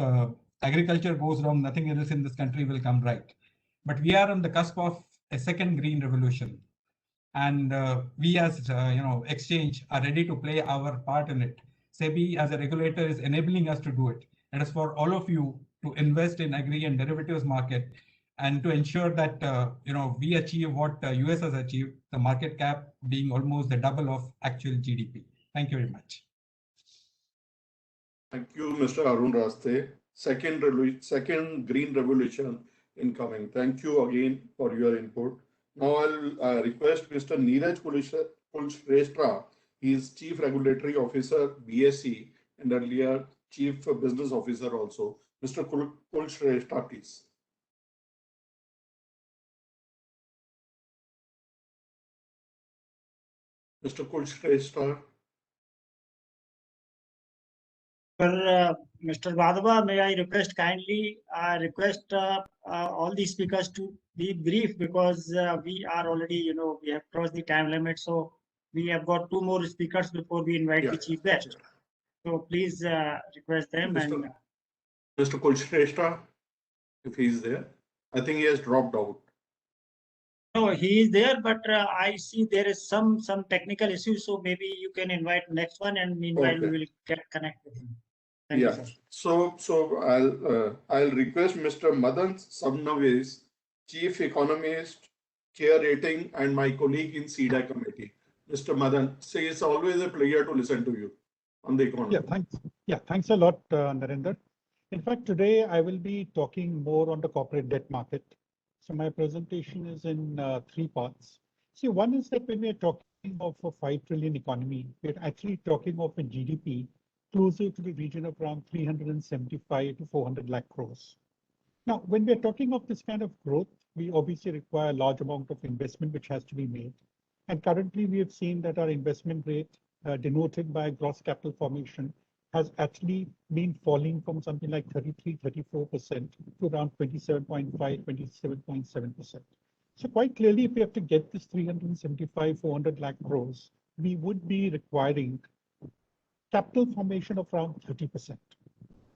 agriculture goes wrong, nothing else in this country will come right. But we are on the cusp of a second green revolution. And we as exchange are ready to play our part in it. SEBI as a regulator is enabling us to do it. It is for all of you to invest in agri and derivatives market and to ensure that we achieve what US has achieved, the market cap being almost the double of actual GDP. Thank you very much. Thank you, Mr. Arun Raste. Second green revolution incoming. Thank you again for your input. Now I'll request Mr. Neeraj Kulshrestha. He is Chief Regulatory Officer, BSE, and earlier Chief Business Officer also. Mr. Kulshrestha, please. Mr. Kulshrestha. Mr. Vadava, may I request kindly all the speakers to be brief, because we are already, we have crossed the time limit. So we have got two more speakers before we invite the chief guest. So please request them. Mr. Kulshrestha, if he is there, I think he has dropped out. No, he is there, but I see there is some technical issues. So maybe you can invite next one, and meanwhile we will get connect with him. Thank you, sir. So I'll request Mr. Madan Sabnavis, Chief Economist, Care Rating, and my colleague in CEDA committee. Mr. Madan, say it's always a pleasure to listen to you on the economy. Yeah, thanks. Yeah, thanks a lot, Narendra. In fact, today I will be talking more on the corporate debt market. So my presentation is in three parts. See, one is that when we are talking of a 5 trillion economy, we're actually talking of a GDP closer to the region of around 375 to 400 lakh crores. Now, when we're talking of this kind of growth, we obviously require a large amount of investment which has to be made. And currently, we have seen that our investment rate denoted by gross capital formation has actually been falling from something like 33-34% to around 27.5-27.7%. So quite clearly, if we have to get this 375-400 lakh crores, we would be requiring capital formation of around 30%.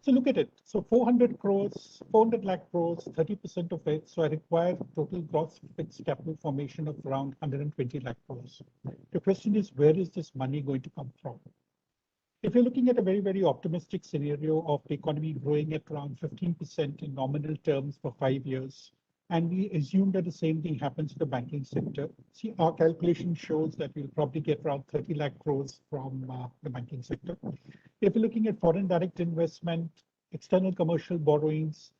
So look at it. So 400 lakh crores, 30% of it. So I require total gross fixed capital formation of around 120 lakh crores. The question is, where is this money going to come from? If you're looking at a very, very optimistic scenario of the economy growing at around 15% in nominal terms for 5 years, And we assume that the same thing happens to the banking sector. See, our calculation shows that we'll probably get around 30 lakh crores from the banking sector. If you're looking at foreign direct investment, external commercial borrowings,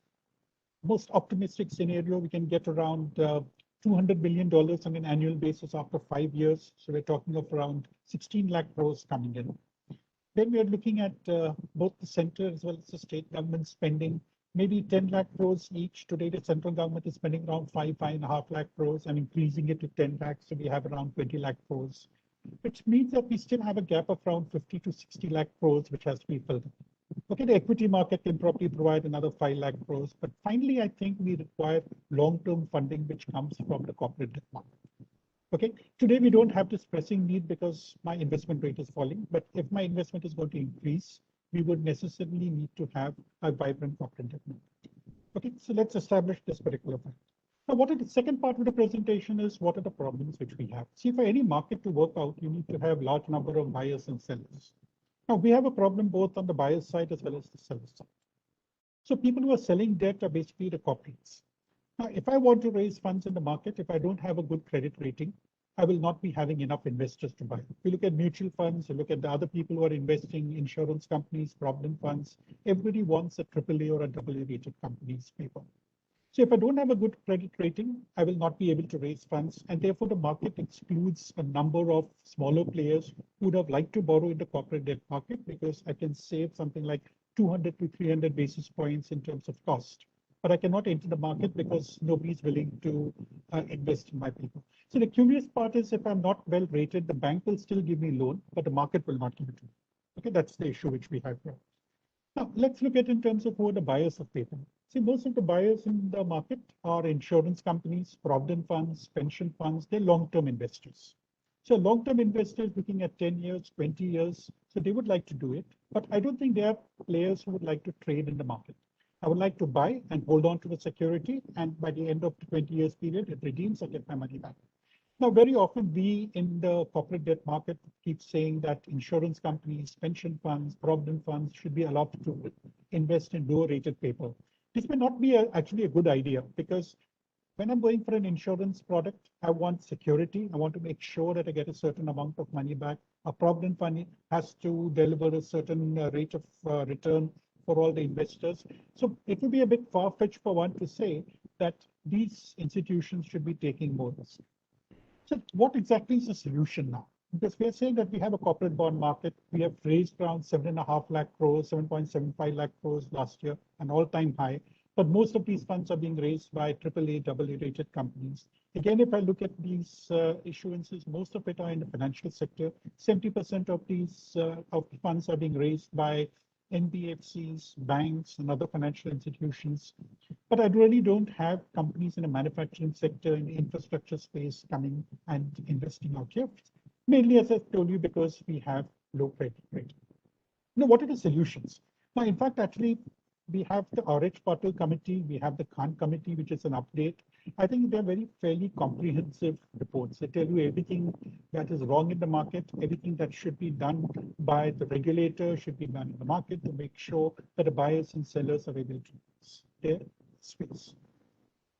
most optimistic scenario, we can get around $200 billion on an annual basis after 5 years. So we're talking of around 16 lakh crores coming in. Then we are looking at both the center as well as the state government spending, maybe 10 lakh crores each. Today, the central government is spending around 5.5 lakh crores and increasing it to 10 lakhs. So we have around 20 lakh crores, which means that we still have a gap of around 50 to 60 lakh crores, which has to be filled. Okay, the equity market can probably provide another 5 lakh crores. But finally, I think we require long-term funding, which comes from the corporate debt market. Okay, today we don't have this pressing need because my investment rate is falling. But if my investment is going to increase, we would necessarily need to have a vibrant corporate debt market. Okay, so let's establish this particular fact. Now, what are the second part of the presentation is what are the problems which we have? See, for any market to work out, you need to have large number of buyers and sellers. Now, we have a problem both on the buyer side as well as the seller side. So people who are selling debt are basically the corporates. Now, if I want to raise funds in the market, if I don't have a good credit rating, I will not be having enough investors to buy. If you look at mutual funds, you look at the other people who are investing, insurance companies, provident funds, everybody wants a AAA or a AA rated company's paper. So if I don't have a good credit rating, I will not be able to raise funds. And therefore, the market excludes a number of smaller players who would have liked to borrow in the corporate debt market because I can save something like 200 to 300 basis points in terms of cost. But I cannot enter the market because nobody is willing to invest in my paper. So the curious part is if I'm not well rated, the bank will still give me loan, but the market will not give it to me. Okay, that's the issue which we have here. Now, let's look at in terms of who are the buyers of paper. See, most of the buyers in the market are insurance companies, provident funds, pension funds, they're long-term investors. So long-term investors looking at 10 years, 20 years, so they would like to do it. But I don't think there are players who would like to trade in the market. I would like to buy and hold on to the security, and by the end of the 20 years period, it redeems, I get my money back. Now, very often we in the corporate debt market keep saying that insurance companies, pension funds, provident funds should be allowed to invest in lower rated paper. This may not be actually a good idea because when I'm going for an insurance product, I want security. I want to make sure that I get a certain amount of money back. A provident fund has to deliver a certain rate of return for all the investors. So it would be a bit far-fetched for one to say that these institutions should be taking more risk. So what exactly is the solution now? Because we are saying that we have a corporate bond market. We have raised around 7.5 lakh crores, 7.75 lakh crores last year, an all-time high. But most of these funds are being raised by AAA, AA rated companies. Again, if I look at these issuances, most of it are in the financial sector. 70% of these of the funds are being raised by NBFCs, banks, and other financial institutions. But I really don't have companies in the manufacturing sector, in the infrastructure space coming and investing out here. Mainly, as I told you, because we have low credit rating. Now, what are the solutions? Now, in fact, actually, we have the RH Patil committee, we have the Khan committee, which is an update. I think they're very fairly comprehensive reports. They tell you everything that is wrong in the market, everything that should be done by the regulator should be done in the market to make sure that the buyers and sellers are able to use their space.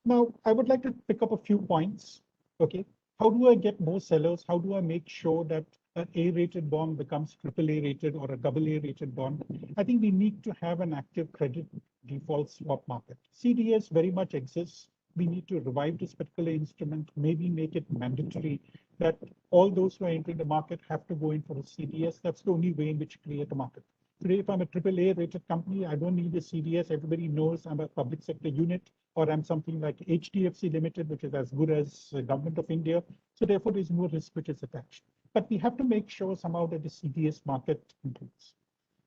Now, I would like to pick up a few points. Okay, how do I get more sellers? How do I make sure that an A-rated bond becomes AAA rated or a AA rated bond? I think we need to have an active credit default swap market. CDS very much exists. We need to revive this particular instrument, maybe make it mandatory that all those who are entering the market have to go in for a CDS. That's the only way in which to create a market. Today, if I'm a AAA rated company, I don't need a CDS. Everybody knows I'm a public sector unit, or I'm something like HDFC Limited, which is as good as the Government of India. So therefore, there's no risk which is attached. But we have to make sure somehow that the CDS market improves.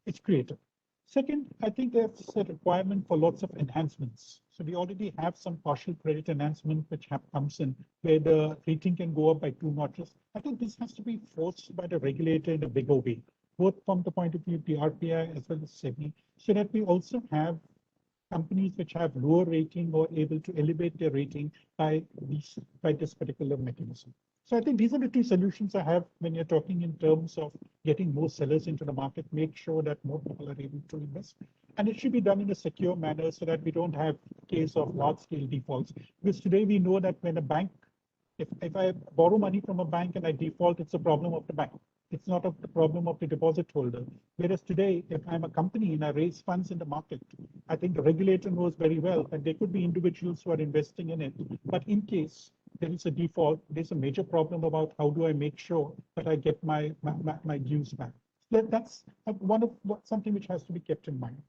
It's creative. Second, I think there's a requirement for lots of enhancements. So we already have some partial credit enhancement which comes in where the rating can go up by 2 notches. I think this has to be forced by the regulator in a bigger way, both from the point of view of the RBI as well as SEBI, so that we also have companies which have lower rating or able to elevate their rating by this particular mechanism. So I think these are the 2 solutions I have when you're talking in terms of getting more sellers into the market, make sure that more people are able to invest. And it should be done in a secure manner so that we don't have case of large scale defaults. Because today we know that when a bank, if I borrow money from a bank and I default, it's a problem of the bank. It's not the problem of the deposit holder. Whereas today, if I'm a company and I raise funds in the market, I think the regulator knows very well that there could be individuals who are investing in it. But in case there is a default, there's a major problem about how do I make sure that I get my dues back. That's something which has to be kept in mind.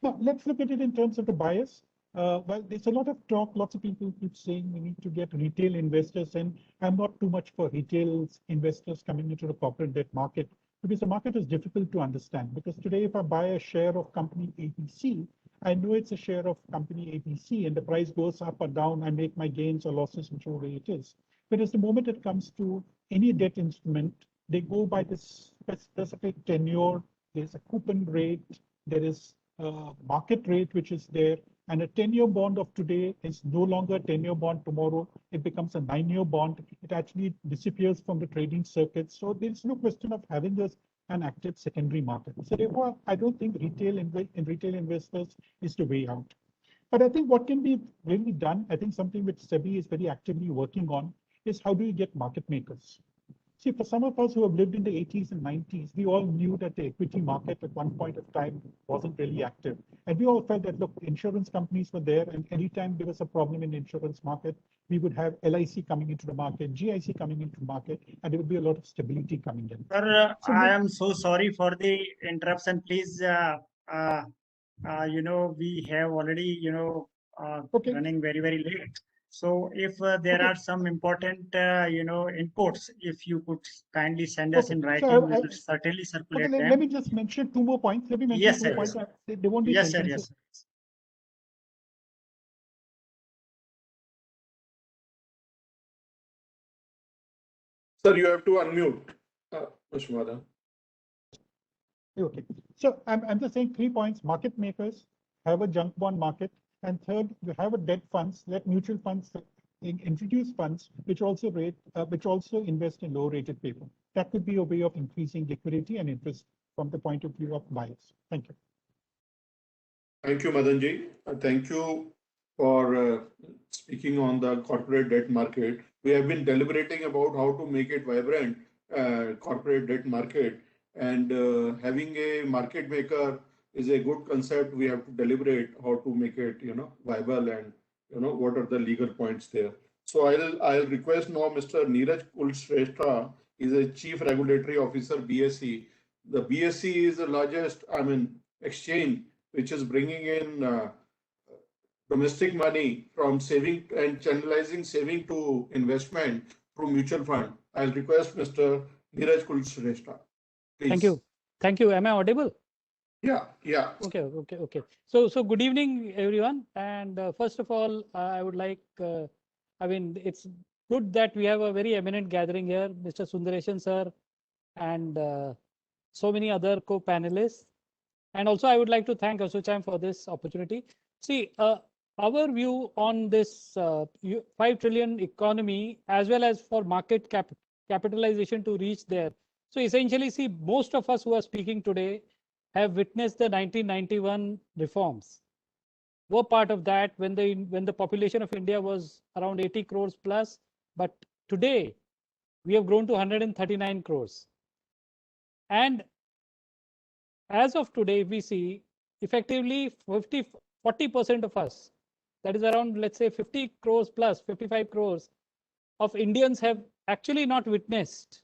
Now, let's look at it in terms of the bias. Well, there's a lot of talk. Lots of people keep saying we need to get retail investors, and I'm not too much for retail investors coming into the corporate debt market because the market is difficult to understand. Because today, if I buy a share of company ABC, I know it's a share of company ABC, and the price goes up or down. I make my gains or losses, whichever way it is. Whereas the moment it comes to any debt instrument, they go by this specific tenure. There's a coupon rate. There is market rate which is there, and a 10-year bond of today is no longer a 10-year bond tomorrow. It becomes a 9-year bond. It actually disappears from the trading circuit. So there's no question of having an active secondary market. So therefore, I don't think retail investors is the way out. But I think what can be really done, I think something which SEBI is very actively working on is how do you get market makers? See, for some of us who have lived in the 80s and 90s, we all knew that the equity market at one point of time wasn't really active. And we all felt that, look, insurance companies were there, and anytime there was a problem in the insurance market, we would have LIC coming into the market, GIC coming into the market, and there would be a lot of stability coming in. Sir, So I am so sorry for the interruption. Please, we have already, Okay. running very, very late. So if there Okay. are some important, inputs, if you could kindly send us Okay. in So writing, we will certainly circulate Okay, let them. me just mention 2 more points. Let me mention Yes, 2 sir. points. They won't be Yes, sir. sentences. Yes, sir. Sir, you have to unmute, Mr. Madhav. Okay. So I'm just saying 3 points. Market makers, have a junk bond market. And third, you have a debt funds, let mutual funds introduce funds which also invest in low rated paper. That could be a way of increasing liquidity and interest from the point of view of buyers. Thank you. Thank you, Madanji. Thank you for speaking on the corporate debt market. We have been deliberating about how to make it vibrant, corporate debt market, and having a market maker is a good concept. We have to deliberate how to make it, viable, and what are the legal points there. So I'll request now Mr. Neeraj Kulshrestha is a Chief Regulatory Officer, BSE. The BSE is the largest, exchange which is bringing in domestic money from saving and channelizing saving to investment through mutual fund. I'll request Mr. Neeraj Kulshrestha. Please. Thank you. Thank you. Am I audible? Yeah. Okay. So good evening, everyone. And first of all, I would like, it's good that we have a very eminent gathering here, Mr. Sundaresan sir, and so many other co-panelists. And also, I would like to thank ASSOCHAM for this opportunity. See, our view on this 5 trillion economy, as well as for market capitalization to reach there. So essentially, see, most of us who are speaking today have witnessed the 1991 reforms. Were part of that when the population of India was around 80 crores plus, but today we have grown to 139 crores. And as of today, we see effectively 40% of us, that is around, let's say 50 crores plus, 55 crores of Indians have actually not witnessed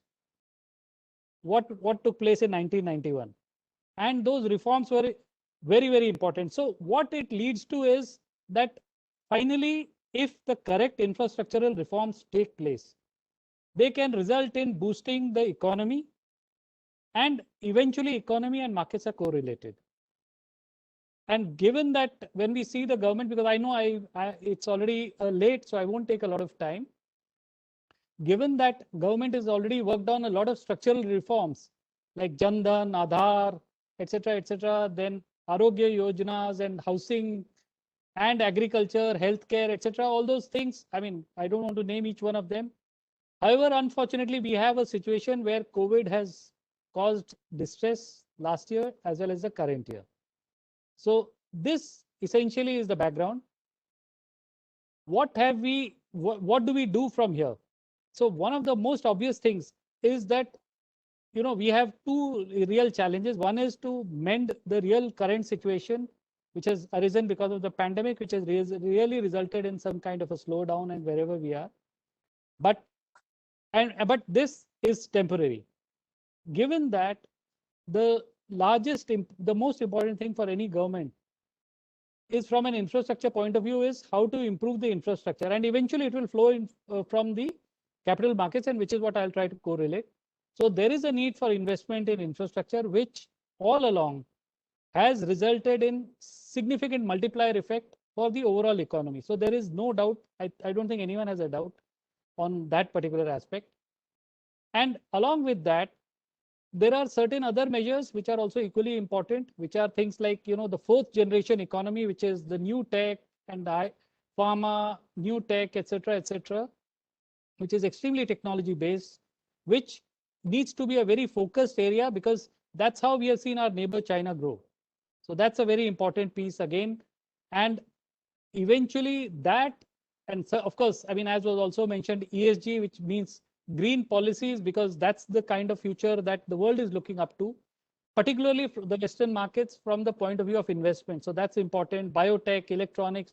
what took place in 1991. And those reforms were very, very important. So what it leads to is that finally, if the correct infrastructural reforms take place, they can result in boosting the economy, and eventually economy and markets are correlated. And given that when we see the government, because I know it's already late, so I won't take a lot of time. Given that government has already worked on a lot of structural reforms like Jan Dhan, Aadhaar, etc., then Arogya Yojanas and housing and agriculture, healthcare, etc., all those things. I don't want to name each one of them. However, unfortunately, we have a situation where COVID has caused distress last year as well as the current year. So this essentially is the background. What do we do from here? So one of the most obvious things is that, we have two real challenges. One is to mend the real current situation, which has arisen because of the pandemic, which has really resulted in some kind of a slowdown and wherever we are. But this is temporary. Given that the most important thing for any government is from an infrastructure point of view is how to improve the infrastructure, and eventually it will flow in from the capital markets, and which is what I'll try to correlate. So there is a need for investment in infrastructure, which all along has resulted in significant multiplier effect for the overall economy. So there is no doubt, I don't think anyone has a doubt on that particular aspect. And along with that, there are certain other measures which are also equally important, which are things like, the fourth generation economy, which is the new tech and pharma, new tech, etc., which is extremely technology based, which needs to be a very focused area, because that's how we have seen our neighbor China grow. So that's a very important piece again. And eventually that, and so of course, as was also mentioned, ESG, which means green policies, because that's the kind of future that the world is looking up to, particularly for the Western markets from the point of view of investment. So that's important. Biotech, electronics.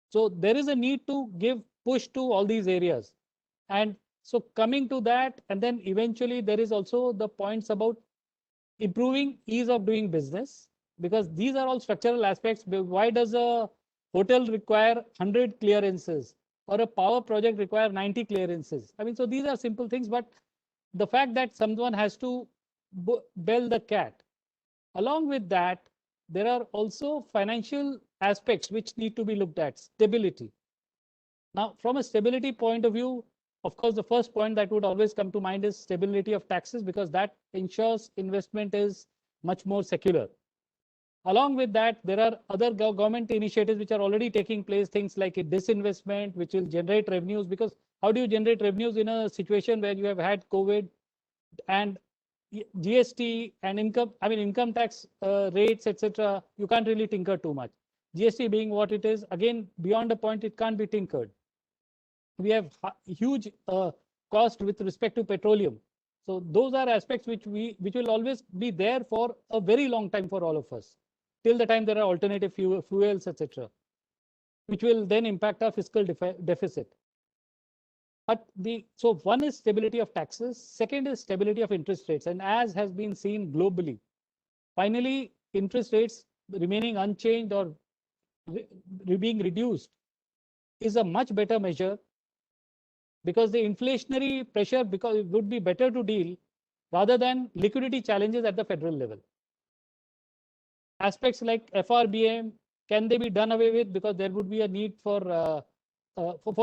So there is a need to give push to all these areas. And so coming to that, and then eventually there is also the points about improving ease of doing business, because these are all structural aspects. Why does a hotel require 100 clearances or a power project require 90 clearances? So these are simple things, but the fact that someone has to bell the cat. Along with that, there are also financial aspects which need to be looked at. Stability. Now, from a stability point of view, of course, the first point that would always come to mind is stability of taxes, because that ensures investment is much more secular. Along with that, there are other government initiatives which are already taking place, things like a disinvestment, which will generate revenues, because how do you generate revenues in a situation where you have had COVID and GST and income tax rates, etc. You can't really tinker too much. GST being what it is, again, beyond a point, it can't be tinkered. We have huge cost with respect to petroleum. So those are aspects which will always be there for a very long time for all of us, till the time there are alternative fuels, etc., which will then impact our fiscal deficit. But so one is stability of taxes, second is stability of interest rates, and as has been seen globally, finally interest rates remaining unchanged or being reduced is a much better measure, because the inflationary pressure it would be better to deal rather than liquidity challenges at the federal level. Aspects like FRBM, can they be done away with, because there would be a need for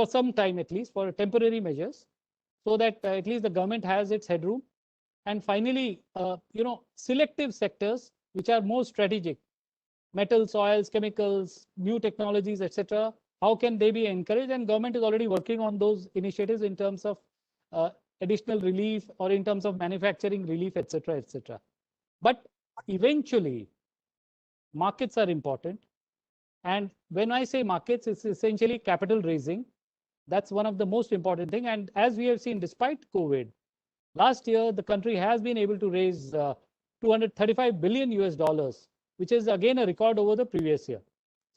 some time, at least for temporary measures, so that at least the government has its headroom. And finally, selective sectors which are more strategic, metals, oils, chemicals, new technologies, etc. How can they be encouraged? And government is already working on those initiatives in terms of additional relief or in terms of manufacturing relief, etc., etc. But eventually, markets are important. And when I say markets, it's essentially capital raising. That's one of the most important thing. And as we have seen, despite COVID, last year, the country has been able to raise $235 billion US, which is again a record over the previous year.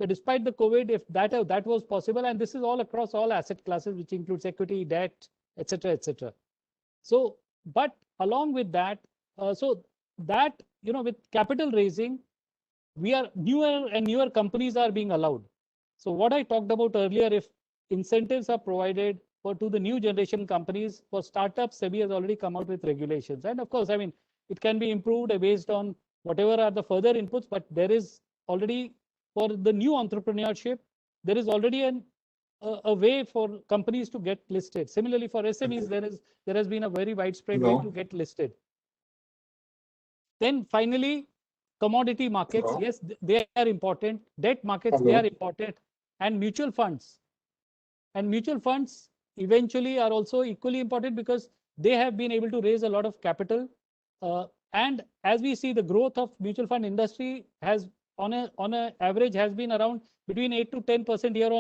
So despite the COVID, if that was possible, and this is all across all asset classes, which includes equity, debt, etc., etc. So, but along with that, with capital raising, newer and newer companies are being allowed. So what I talked about earlier, if incentives are provided to the new generation companies, for startups, SEBI has already come out with regulations. And of course, it can be improved based on whatever are the further inputs, but there is already, for the new entrepreneurship, there is already a way for companies to get listed. Similarly, for SMEs, there has been a very widespread way to get listed. Then finally, commodity markets, yes, they are important. Debt markets, they are important. And mutual funds. And mutual funds eventually are also equally important, because they have been able to raise a lot of capital. And as we see, the growth of mutual fund industry has on a average has been around between 8 to 10% year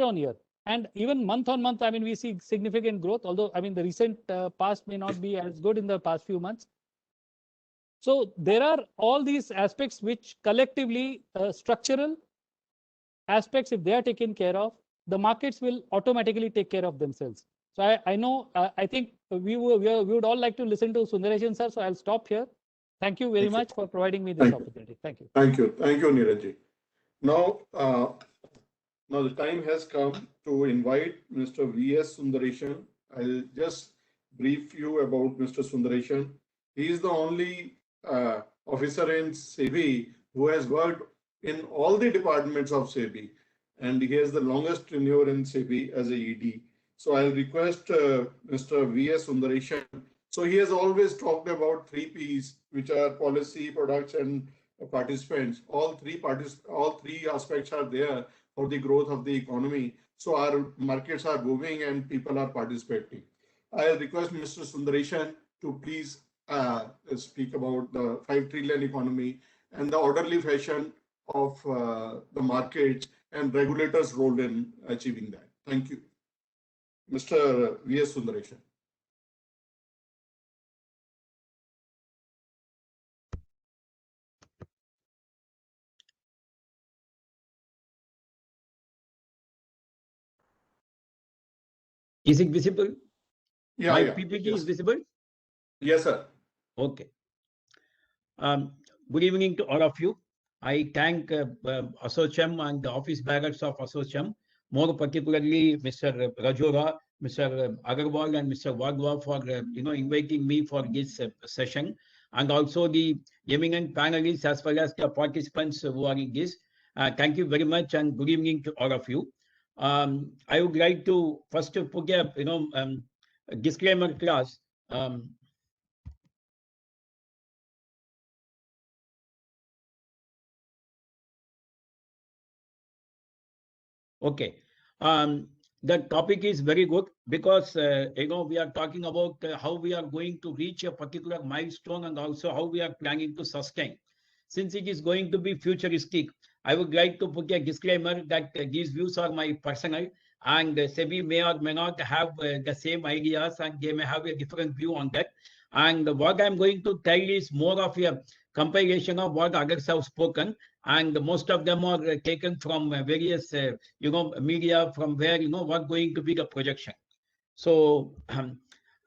on year. And even month on month, I mean, we see significant growth, although, I mean, the recent past may not be as good in the past few months. So there are all these aspects which collectively structural aspects, if they are taken care of, the markets will automatically take care of themselves. So I know, I think we would all like to listen to Sundaresan sir. So I'll stop here. Thank you very much for providing me this opportunity. Thank you. Thank you, Neeraj. Now, now the time has come to invite Mr. V.S. Sundaresan. I'll just brief you about Mr. Sundaresan. He is the only officer in SEBI who has worked in all the departments of SEBI, and he has the longest tenure in SEBI as a ED. So I'll request Mr. V.S. Sundaresan. So he has always talked about 3 Ps, which are policy, products, and participants. All three aspects are there for the growth of the economy. So our markets are moving and people are participating. I'll request Mr. Sundaresan to please speak about the 5 trillion economy and the orderly fashion of the markets and regulators' role in achieving that. Thank you. Mr. V.S. Sundaresan. Is it visible? Yeah, My yeah. PPT Yes. is visible? Yes, sir. Okay. Good evening to all of you. I thank ASSOCHAM and the office bearers of ASSOCHAM, more particularly Mr. Rajora, Mr. Agarwal, and Mr. Wadhwa for inviting me for this session, and also the eminent panelists as well as the participants who are in this. Thank you very much and good evening to all of you. I would like to first put a disclaimer class. Okay. The topic is very good because we are talking about how we are going to reach a particular milestone and also how we are planning to sustain. Since it is going to be futuristic, I would like to put a disclaimer that these views are my personal, and SEBI may or may not have the same ideas and they may have a different view on that. And what I'm going to tell is more of a compilation of what others have spoken, and most of them are taken from various media from where what going to be the projection. So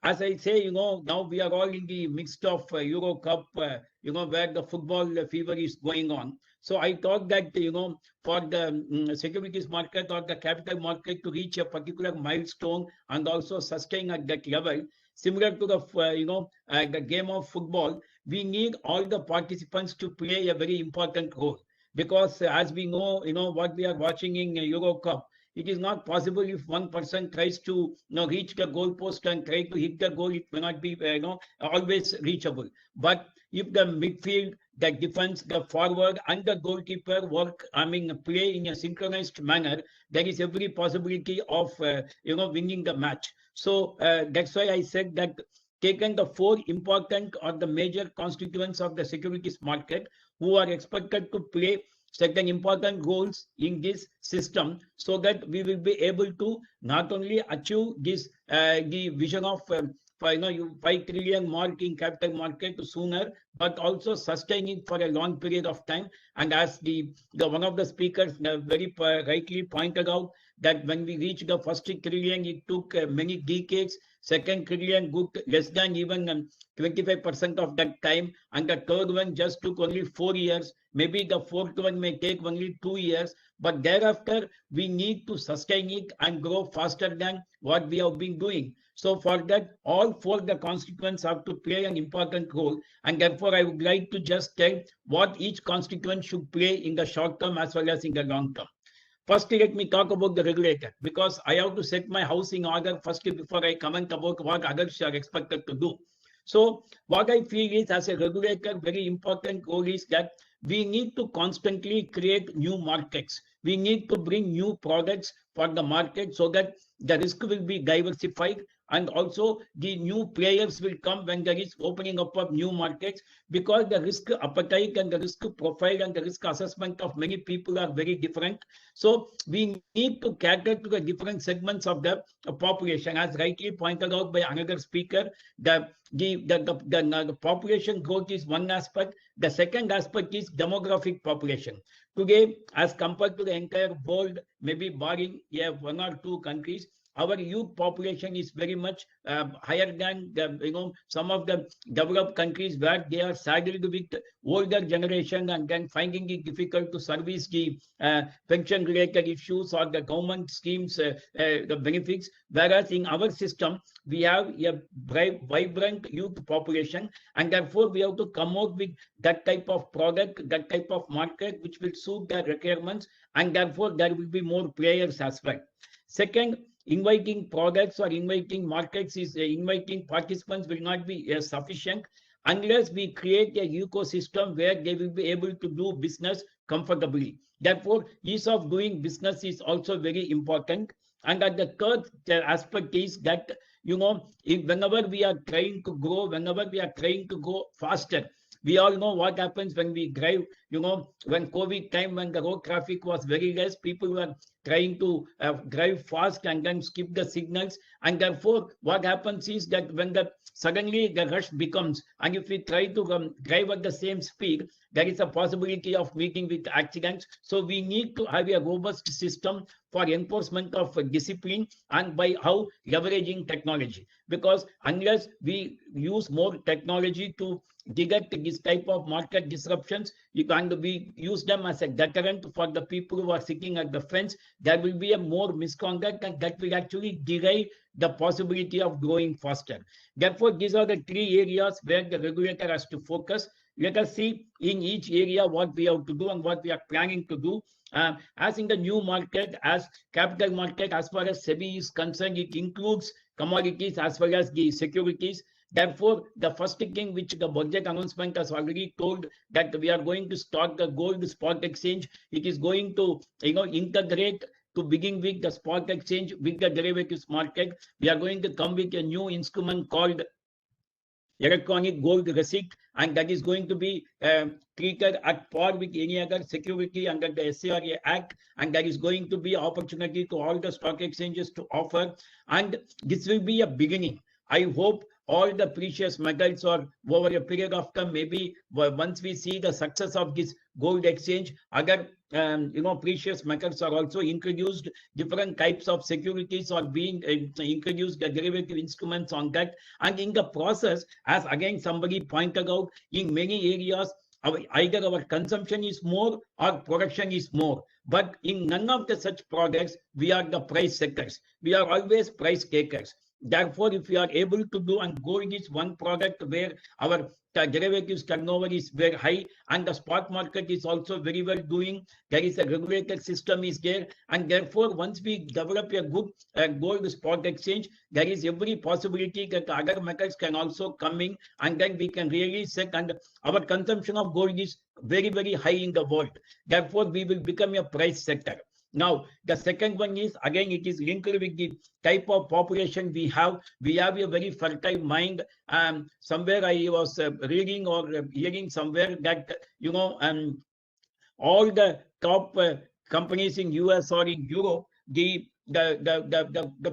as I say, now we are all in the midst of Euro Cup, where the football fever is going on. So I thought that for the securities market or the capital market to reach a particular milestone and also sustain at that level, similar to the game of football, we need all the participants to play a very important role. Because as we know, what we are watching in Euro Cup, it is not possible if one person tries to reach the goal post and try to hit the goal, it may not be always reachable. But if the midfield, the defense, the forward, and the goalkeeper play in a synchronized manner, there is every possibility of winning the match. So that's why I said that taken the 4 important or the major constituents of the securities market who are expected to play certain important roles in this system, so that we will be able to not only achieve this the vision of 5 trillion mark in capital market sooner, but also sustain it for a long period of time. And as the one of the speakers very rightly pointed out, that when we reached the first trillion, it took many decades. Second trillion took less than even 25% of that time, and the third one just took only 4 years. Maybe the fourth one may take only 2 years, but thereafter we need to sustain it and grow faster than what we have been doing. So for that, all 4 the constituents have to play an important role, and therefore I would like to just tell what each constituent should play in the short term as well as in the long term. First, let me talk about the regulator, because I have to set my house in order first before I comment about what others are expected to do. So what I feel is, as a regulator, very important role is that we need to constantly create new markets. We need to bring new products for the market so that the risk will be diversified and also the new players will come when there is opening up of new markets, because the risk appetite and the risk profile and the risk assessment of many people are very different. So we need to cater to the different segments of the population. As rightly pointed out by another speaker, the population growth is one aspect. The second aspect is demographic population. Today, as compared to the entire world, maybe barring one or two countries, our youth population is very much higher than some of the developed countries, where they are saddled with older generation and then finding it difficult to service the pension related issues or the government schemes, the benefits. Whereas in our system, we have a vibrant youth population, and therefore we have to come out with that type of product, that type of market which will suit their requirements, and therefore there will be more players as well. Second, inviting products or inviting markets is inviting participants will not be sufficient unless we create a ecosystem where they will be able to do business comfortably. Therefore, ease of doing business is also very important. And at the third aspect is that, whenever we are trying to grow, whenever we are trying to go faster, we all know what happens when we drive. When COVID time, when the road traffic was very less, people were trying to drive fast and then skip the signals. And therefore, what happens is that when suddenly the rush becomes, and if we try to drive at the same speed, there is a possibility of meeting with accidents. So we need to have a robust system for enforcement of discipline, and by how leveraging technology. Because unless we use more technology to detect this type of market disruptions, we use them as a deterrent for the people who are sitting at the fence, there will be a more misconduct, and that will actually delay the possibility of growing faster. Therefore, these are the three areas where the regulator has to focus. Let us see in each area what we have to do and what we are planning to do. As in the new market, as capital market, as far as SEBI is concerned, it includes commodities as well as the securities. Therefore, the first thing which the budget announcement has already told, that we are going to start the gold spot exchange. It is going to integrate, to begin with, the spot exchange with the derivatives market. We are going to come with a new instrument called electronic gold receipt, and that is going to be treated at par with any other security under the SCRA Act, and there is going to be opportunity to all the stock exchanges to offer, and this will be a beginning. I hope all the precious metals, or over a period of time, maybe once we see the success of this gold exchange, other precious metals are also introduced, different types of securities are being introduced, the derivative instruments on that. And in the process, as again somebody pointed out, in many areas, either our consumption is more or production is more. But in none of the such products, we are the price setters. We are always price takers. Therefore, if we are able to do, and gold is one product where our derivatives turnover is very high, and the spot market is also very well doing, there is a regulated system is there, and therefore once we develop a good gold spot exchange, there is every possibility that other metals can also come in, and then we can really set, and our consumption of gold is very, very high in the world. Therefore, we will become a price setter. Now, the second one is, again, it is linked with the type of population we have. We have a very fertile mind. Somewhere I was reading or hearing somewhere that, all the top companies in US or in Europe, the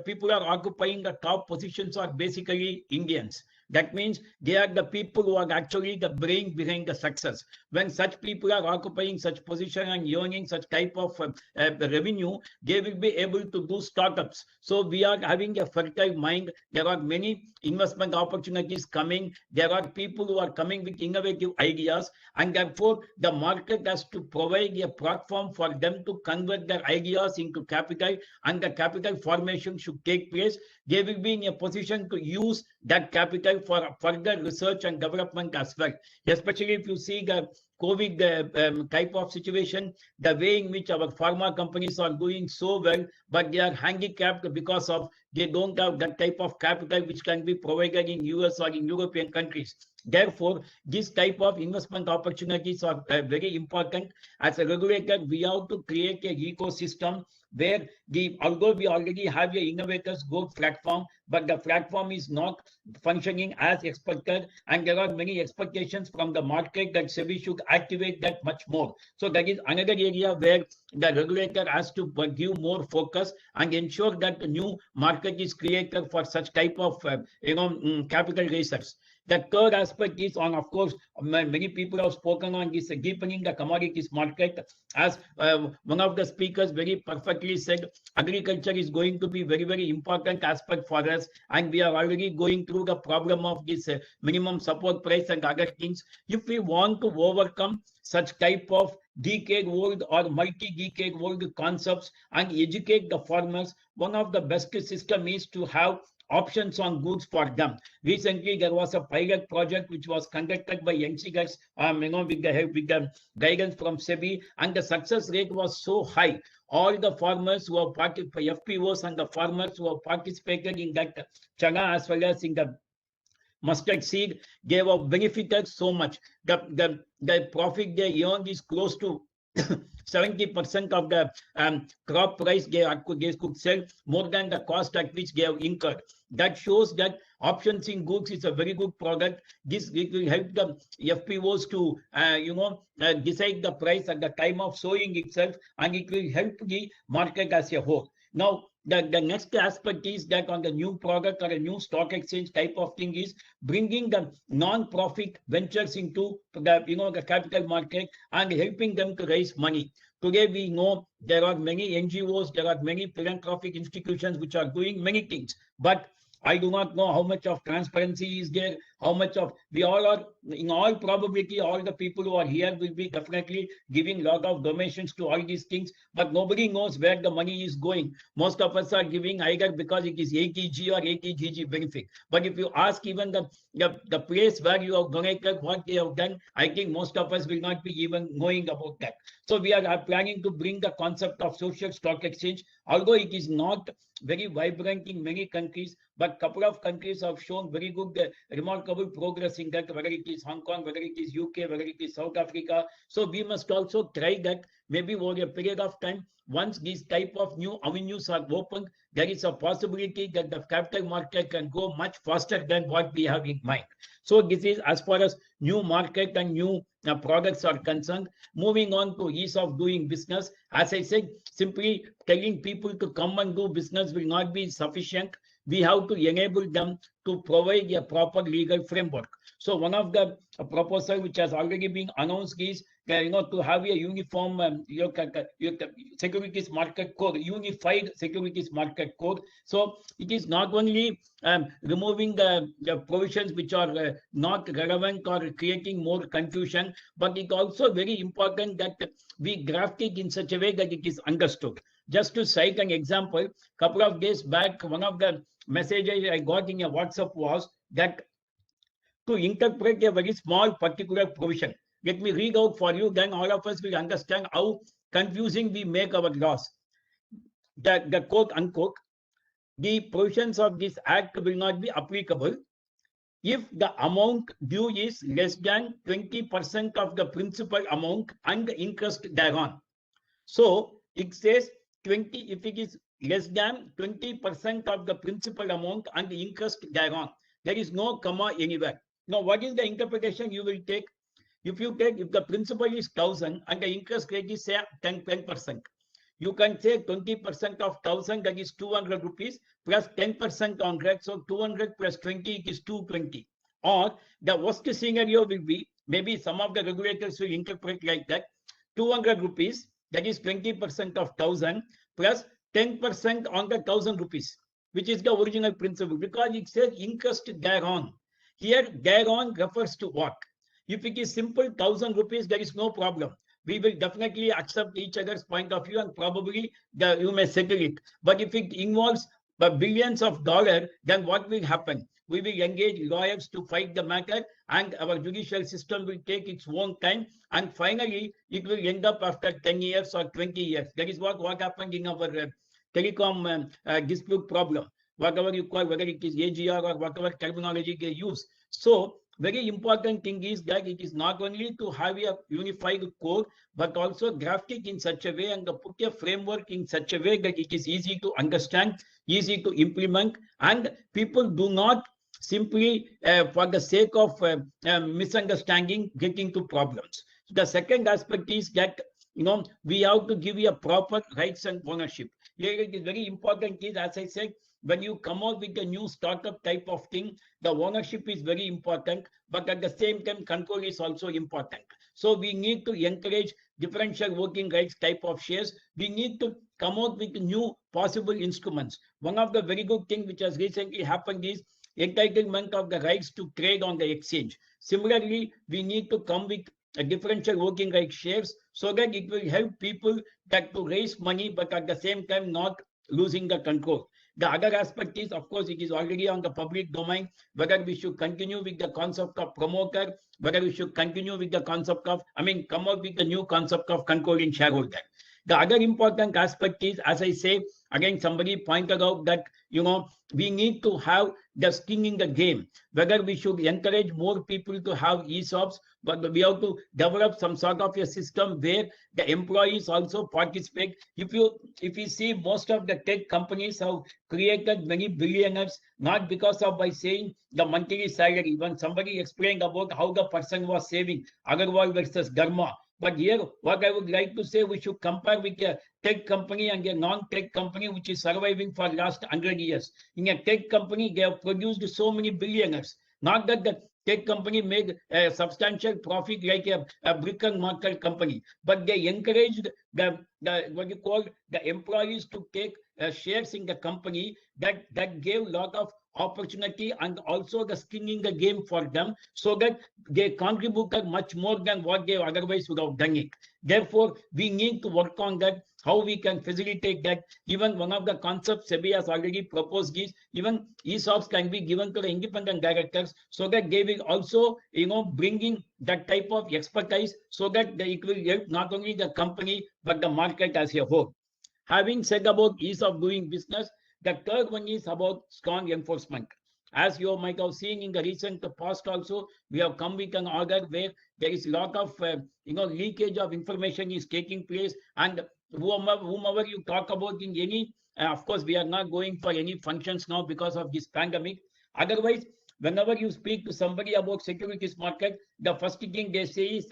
people are occupying the top positions are basically Indians. That means they are the people who are actually the brain behind the success. When such people are occupying such position and earning such type of revenue, they will be able to do startups. So we are having a fertile mind. There are many investment opportunities coming. There are people who are coming with innovative ideas, and therefore the market has to provide a platform for them to convert their ideas into capital, and the capital formation should take place. They will be in a position to use that capital for further research and development as well. Especially if you see the COVID type of situation, the way in which our pharma companies are doing so well, but they are handicapped because of they don't have that type of capital which can be provided in US or in European countries. Therefore, this type of investment opportunities are very important. As a regulator, we have to create a ecosystem where although we already have a Innovators Go platform, but the platform is not functioning as expected, and there are many expectations from the market that SEBI should activate that much more. So that is another area where the regulator has to give more focus and ensure that the new market is created for such type of capital raisers. The third aspect is on, of course, many people have spoken on this deepening the commodities market. As one of the speakers very perfectly said, agriculture is going to be very, very important aspect for us. And we are already going through the problem of this minimum support price and other things. If we want to overcome such type of decade-old or multi-decade-old concepts and educate the farmers, one of the best system is to have options on goods for them. Recently, there was a pilot project which was conducted by NCGEX, with the guidance from SEBI, and the success rate was so high. All the farmers who have participated, FPOs and the farmers who have participated in that chana as well as in the mustard seed, they were benefited so much. The profit they earned is close to 70% of the crop price they could sell, more than the cost at which they have incurred. That shows that options in goods is a very good product. This will help the FPOs to decide the price at the time of sowing itself, and it will help the market as a whole. Now, the next aspect is that on the new product or a new stock exchange type of thing is bringing the non-profit ventures into the capital market and helping them to raise money. Today, we know there are many NGOs, there are many philanthropic institutions which are doing many things, but I do not know how much of transparency is there, how much of we all are, in all probability, all the people who are here will be definitely giving a lot of donations to all these things, but nobody knows where the money is going. Most of us are giving either because it is ATG or ATGG benefit. But if you ask even the place where you have donated, what they have done, I think most of us will not be even knowing about that. So we are planning to bring the concept of social stock exchange, although it is not very vibrant in many countries, but couple of countries have shown very good, remarkable progress in that, whether it is Hong Kong, whether it is UK, whether it is South Africa. So we must also try that maybe over a period of time. Once these type of new avenues are opened, there is a possibility that the capital market can go much faster than what we have in mind. So this is as far as new market and new products are concerned. Moving on to ease of doing business, as I said, simply telling people to come and do business will not be sufficient. We have to enable them to provide a proper legal framework. So one of the proposal which has already been announced is to have a uniform securities market code, unified securities market code. So it is not only removing the provisions which are not relevant or creating more confusion, but it also very important that we draft it in such a way that it is understood. Just to cite an example, couple of days back, one of the messages I got in a WhatsApp was that to interpret a very small particular provision. Let me read out for you, then all of us will understand how confusing we make our laws. The quote unquote, the provisions of this act will not be applicable if the amount due is less than 20% of the principal amount and the interest thereon. So it says 20, if it is less than 20% of the principal amount and the interest thereon. There is no comma anywhere. Now, what is the interpretation you will take? If you take, if the principal is 1,000 and the interest rate is say 10%, you can say 20% of 1,000, that is 200 rupees plus 10% on that. So 200 plus 20 is 220. Or the worst scenario will be, maybe some of the regulators will interpret like that, 200 rupees, that is 20% of 1,000 plus 10% on the 1,000 rupees, which is the original principle, because it says interest thereon. Here, thereon refers to what? If it is simple 1,000 rupees, there is no problem. We will definitely accept each other's point of view and probably you may settle it. But if it involves billions of dollars, then what will happen? We will engage lawyers to fight the matter, and our judicial system will take its own time, and finally it will end up after 10 years or 20 years. That is what happened in our telecom dispute problem, whatever you call, whether it is AGR or whatever terminology they use. So very important thing is that it is not only to have a unified code, but also graft it in such a way and put a framework in such a way that it is easy to understand, easy to implement, and people do not simply for the sake of misunderstanding get into problems. The second aspect is that we have to give you a proper rights and ownership. Here it is very important is, as I said, when you come out with a new startup type of thing, the ownership is very important, but at the same time, control is also important. So we need to encourage differential voting rights type of shares. We need to come out with new possible instruments. One of the very good things which has recently happened is entitlement of the rights to trade on the exchange. Similarly, we need to come with a differential voting rights shares so that it will help people that to raise money, but at the same time not losing the control. The other aspect is, of course, it is already on the public domain, whether we should continue with the concept of promoter, whether we should continue with the concept of, come out with the new concept of controlling shareholder. The other important aspect is, as I say, again, somebody pointed out that, we need to have the skin in the game, whether we should encourage more people to have ESOPs, but we have to develop some sort of a system where the employees also participate. If you see, most of the tech companies have created many billionaires, not because of by saying the monthly salary. When somebody explained about how the person was saving, Agarwal versus Dharma. But here, what I would like to say, we should compare with a tech company and a non-tech company which is surviving for the last 100 years. In a tech company, they have produced so many billionaires. Not that the tech company made a substantial profit like a brick and mortar company, but they encouraged the employees to take shares in the company that gave a lot of opportunity and also the skin in the game for them, so that they contributed much more than what they otherwise would have done it. Therefore, we need to work on that, how we can facilitate that. Even one of the concepts SEBI has already proposed is even ESOPs can be given to the independent directors, so that they will also, bring in that type of expertise, so that it will help not only the company, but the market as a whole. Having said about ease of doing business, the third one is about strong enforcement. As you might have seen in the recent past also, we have come with an order where there is a lot of leakage of information is taking place, and whomever you talk about in any, of course, we are not going for any functions now because of this pandemic. Otherwise, whenever you speak to somebody about securities market, the first thing they say is,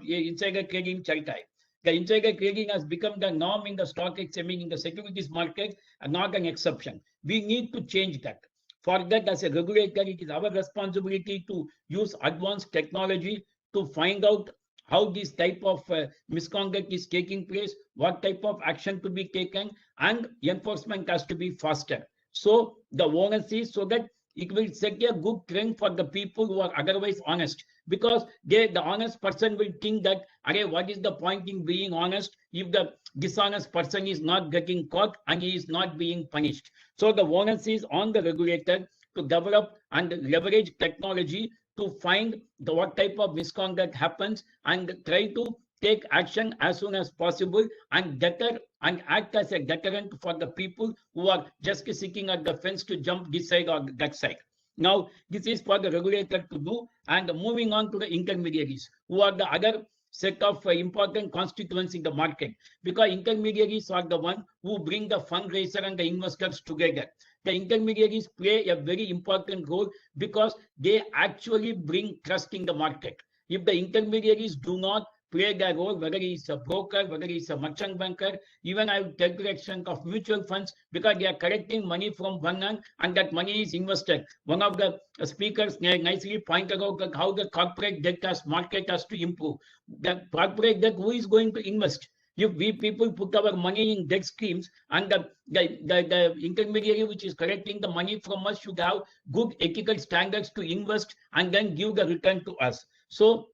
insider trading chalta hai. The insider trading has become the norm in the stock exchange, in the securities market, and not an exception. We need to change that. For that, as a regulator, it is our responsibility to use advanced technology to find out how this type of misconduct is taking place, what type of action to be taken, and enforcement has to be faster. So the onus is so that it will set a good trend for the people who are otherwise honest, because the honest person will think that, what is the point in being honest if the dishonest person is not getting caught and he is not being punished? So the onus is on the regulator to develop and leverage technology to find what type of misconduct happens and try to take action as soon as possible and deter and act as a deterrent for the people who are just sitting at the fence to jump this side or that side. Now, this is for the regulator to do. And moving on to the intermediaries, who are the other set of important constituents in the market, because intermediaries are the one who bring the fundraiser and the investors together. The intermediaries play a very important role because they actually bring trust in the market. If the intermediaries do not play their role, whether he's a broker, whether he's a merchant banker, even I would take the extent of mutual funds, because they are collecting money from one hand and that money is invested. One of the speakers nicely pointed out that how the corporate debt market has to improve. The corporate debt, who is going to invest? If we people put our money in debt schemes, and the intermediary which is collecting the money from us should have good ethical standards to invest and then give the return to us. So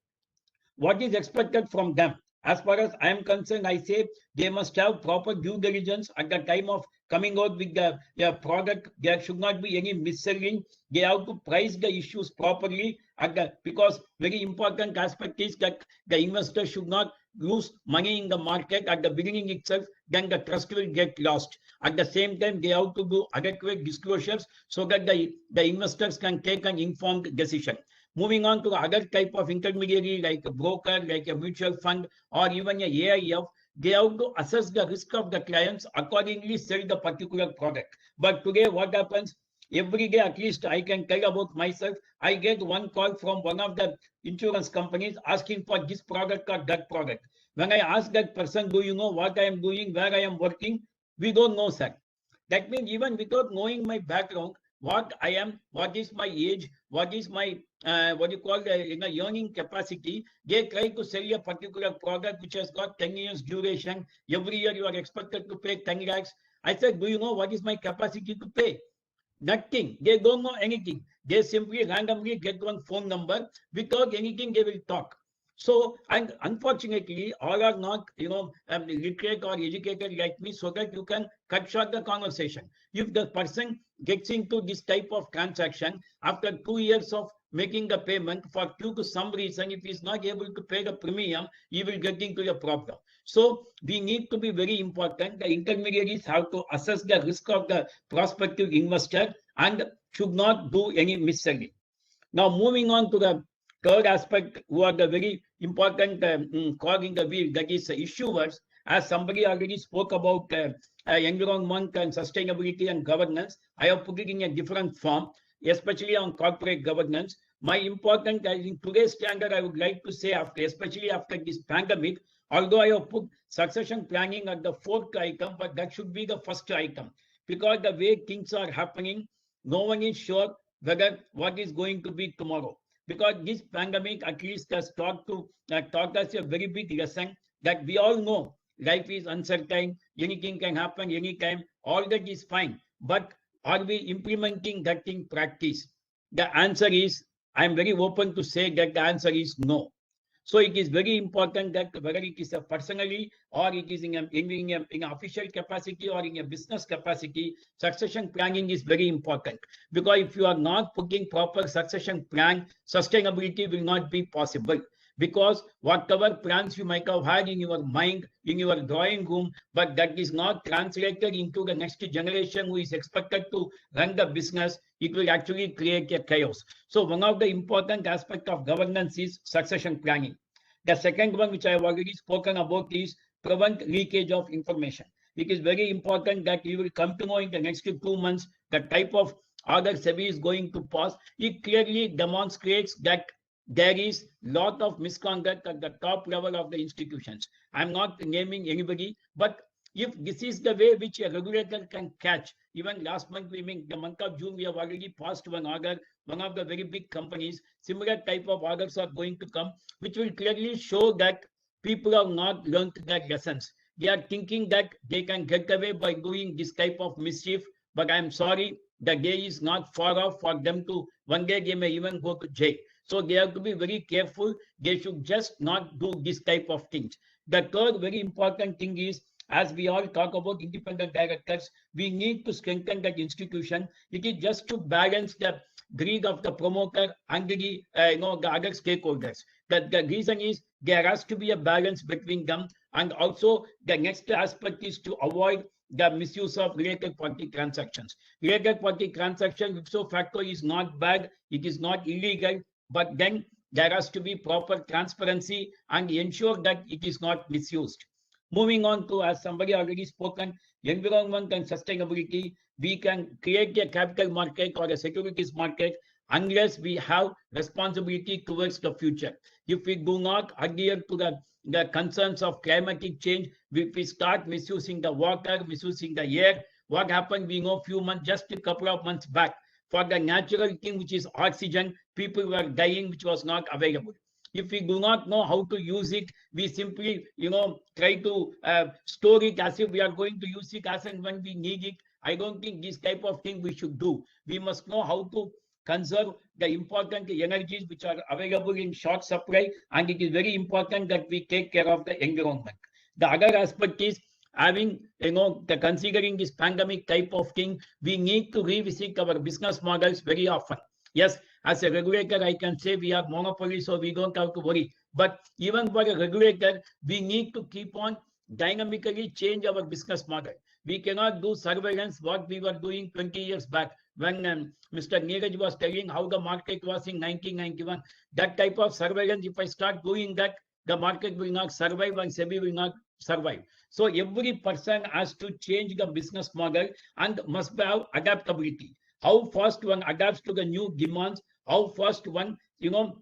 what is expected from them? As far as I am concerned, I say they must have proper due diligence at the time of coming out with the product. There should not be any mis-selling. They have to price the issues properly because very important aspect is that the investor should not lose money in the market at the beginning itself, then the trust will get lost. At the same time, they have to do adequate disclosures so that the investors can take an informed decision. Moving on to the other type of intermediary like a broker, like a mutual fund, or even a AIF, they have to assess the risk of the clients, accordingly sell the particular product. But today what happens? Every day, at least I can tell about myself, I get one call from one of the insurance companies asking for this product or that product. When I ask that person, do you know what I am doing, where I am working? We don't know, sir. That means even without knowing my background, what I am, what is my age, what is my what you call the earning capacity, they try to sell a particular product which has got 10 years duration. Every year you are expected to pay 10 lakhs. I said, do you know what is my capacity to pay? Nothing. They don't know anything. They simply randomly get one phone number. Without anything, they will talk. So, and unfortunately, all are not, literate or educated like me, so that you can cut short the conversation. If the person gets into this type of transaction after 2 years of making the payment, for due to some reason, if he is not able to pay the premium, he will get into a problem. So we need to be very important. The intermediaries have to assess the risk of the prospective investor and should not do any mis-selling. Now, moving on to the third aspect, who are the very important cog in the wheel, that is issuers. As somebody already spoke about environment and sustainability and governance, I have put it in a different form, especially on corporate governance. My important, in today's standard, I would like to say, especially after this pandemic, although I have put succession planning at the fourth item, but that should be the first item, because the way things are happening, no one is sure whether what is going to be tomorrow. Because this pandemic at least has taught us a very big lesson that we all know life is uncertain, anything can happen anytime, all that is fine. But are we implementing that in practice? The answer is, I'm very open to say that the answer is no. So it is very important that whether it is a personally or it is in an official capacity or in a business capacity, succession planning is very important. Because if you are not putting proper succession plan, sustainability will not be possible. Because whatever plans you might have had in your mind, in your drawing room, but that is not translated into the next generation who is expected to run the business, it will actually create a chaos. So one of the important aspects of governance is succession planning. The second one, which I have already spoken about, is prevent leakage of information. It is very important that you will come to know in the next 2 months the type of order SEBI is going to pass. It clearly demonstrates that there is lot of misconduct at the top level of the institutions. I'm not naming anybody, but if this is the way which a regulator can catch, even last month, the month of June, we have already passed one order, one of the very big companies, similar type of orders are going to come, which will clearly show that people have not learned their lessons. They are thinking that they can get away by doing this type of mischief, but I'm sorry, the day is not far off for them to, one day they may even go to jail. So they have to be very careful. They should just not do this type of things. The third very important thing is, as we all talk about independent directors, we need to strengthen that institution. It is just to balance the greed of the promoter and the other stakeholders. The reason is there has to be a balance between them. And also the next aspect is to avoid the misuse of related party transactions. Related party transaction, ipso facto, is not bad. It is not illegal. But then there has to be proper transparency and ensure that it is not misused. Moving on to, as somebody already spoken, environment and sustainability, we can create a capital market or a securities market unless we have responsibility towards the future. If we do not adhere to the concerns of climatic change, if we start misusing the water, misusing the air, what happened, we know just a couple of months back, for the natural thing which is oxygen, people were dying, which was not available. If we do not know how to use it, we simply, try to store it as if we are going to use it as and when we need it. I don't think this type of thing we should do. We must know how to conserve the important energies which are available in short supply, and it is very important that we take care of the environment. The other aspect is having, considering this pandemic type of thing, we need to revisit our business models very often. Yes, as a regulator, I can say we are monopoly, so we don't have to worry. But even for a regulator, we need to keep on dynamically change our business model. We cannot do surveillance what we were doing 20 years back when Mr. Neeraj was telling how the market was in 1991. That type of surveillance, if I start doing that, the market will not survive and SEBI will not survive. So every person has to change the business model and must have adaptability. How fast one adapts to the new demands, how fast one,